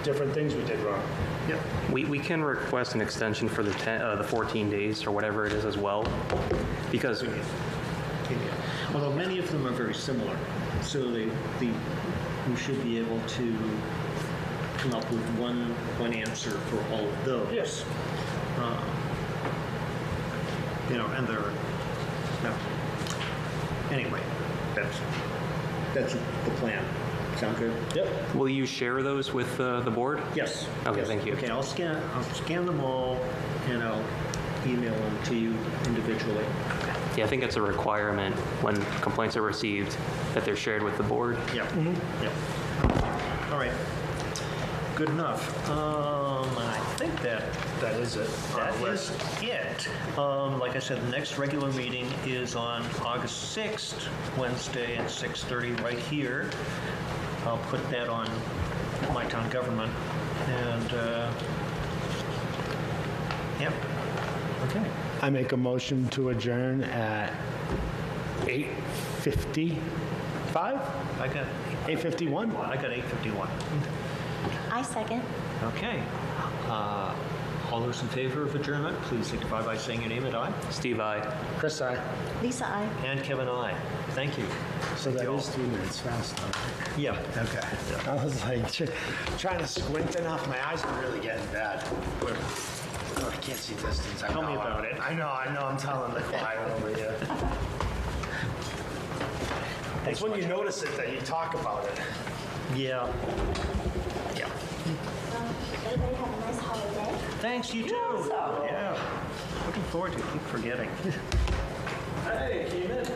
different things we did wrong.
Yep.
We can request an extension for the 14 days or whatever it is as well, because
Although many of them are very similar, so we should be able to come up with one answer for all of those.
Yes.
And they're, no. Anyway, that's the plan. Sound good?
Yep.
will you share those with the board?
Yes.
Okay,
Yes.
thank you.
Okay, I'll scan them all, and I'll email them to you individually.
Yeah, I think it's a requirement when complaints are received that they're shared with the board.
Yeah. Yeah. All right. Good enough. I think that
is it.
that is it. Like I said, the next regular meeting is on August 6th, Wednesday at 6:30 right here. I'll put that on My Town Government. And, yep. Okay.
I make a motion to adjourn at 8:55?
I got
8:51?
8:51.
I second.
Okay. All those in favor of adjournment, please signify by saying your name and aye.
Steve, I.
Chris, aye.
Lisa, I.
And Kevin, aye. Thank you.
So that
you all.
is 3 minutes fast, though.
Yeah.
Okay. I was like, trying to squint enough, my eyes are really getting bad. Oh, I can't see distance.
Tell me about it.
I know, I'm telling the choir over here. It's when you notice it that you talk about it.
Yeah. Yeah.
Everybody have a nice holiday.
Thanks, you too. Yeah. Looking forward to it. Keep forgetting.
Hey, came in.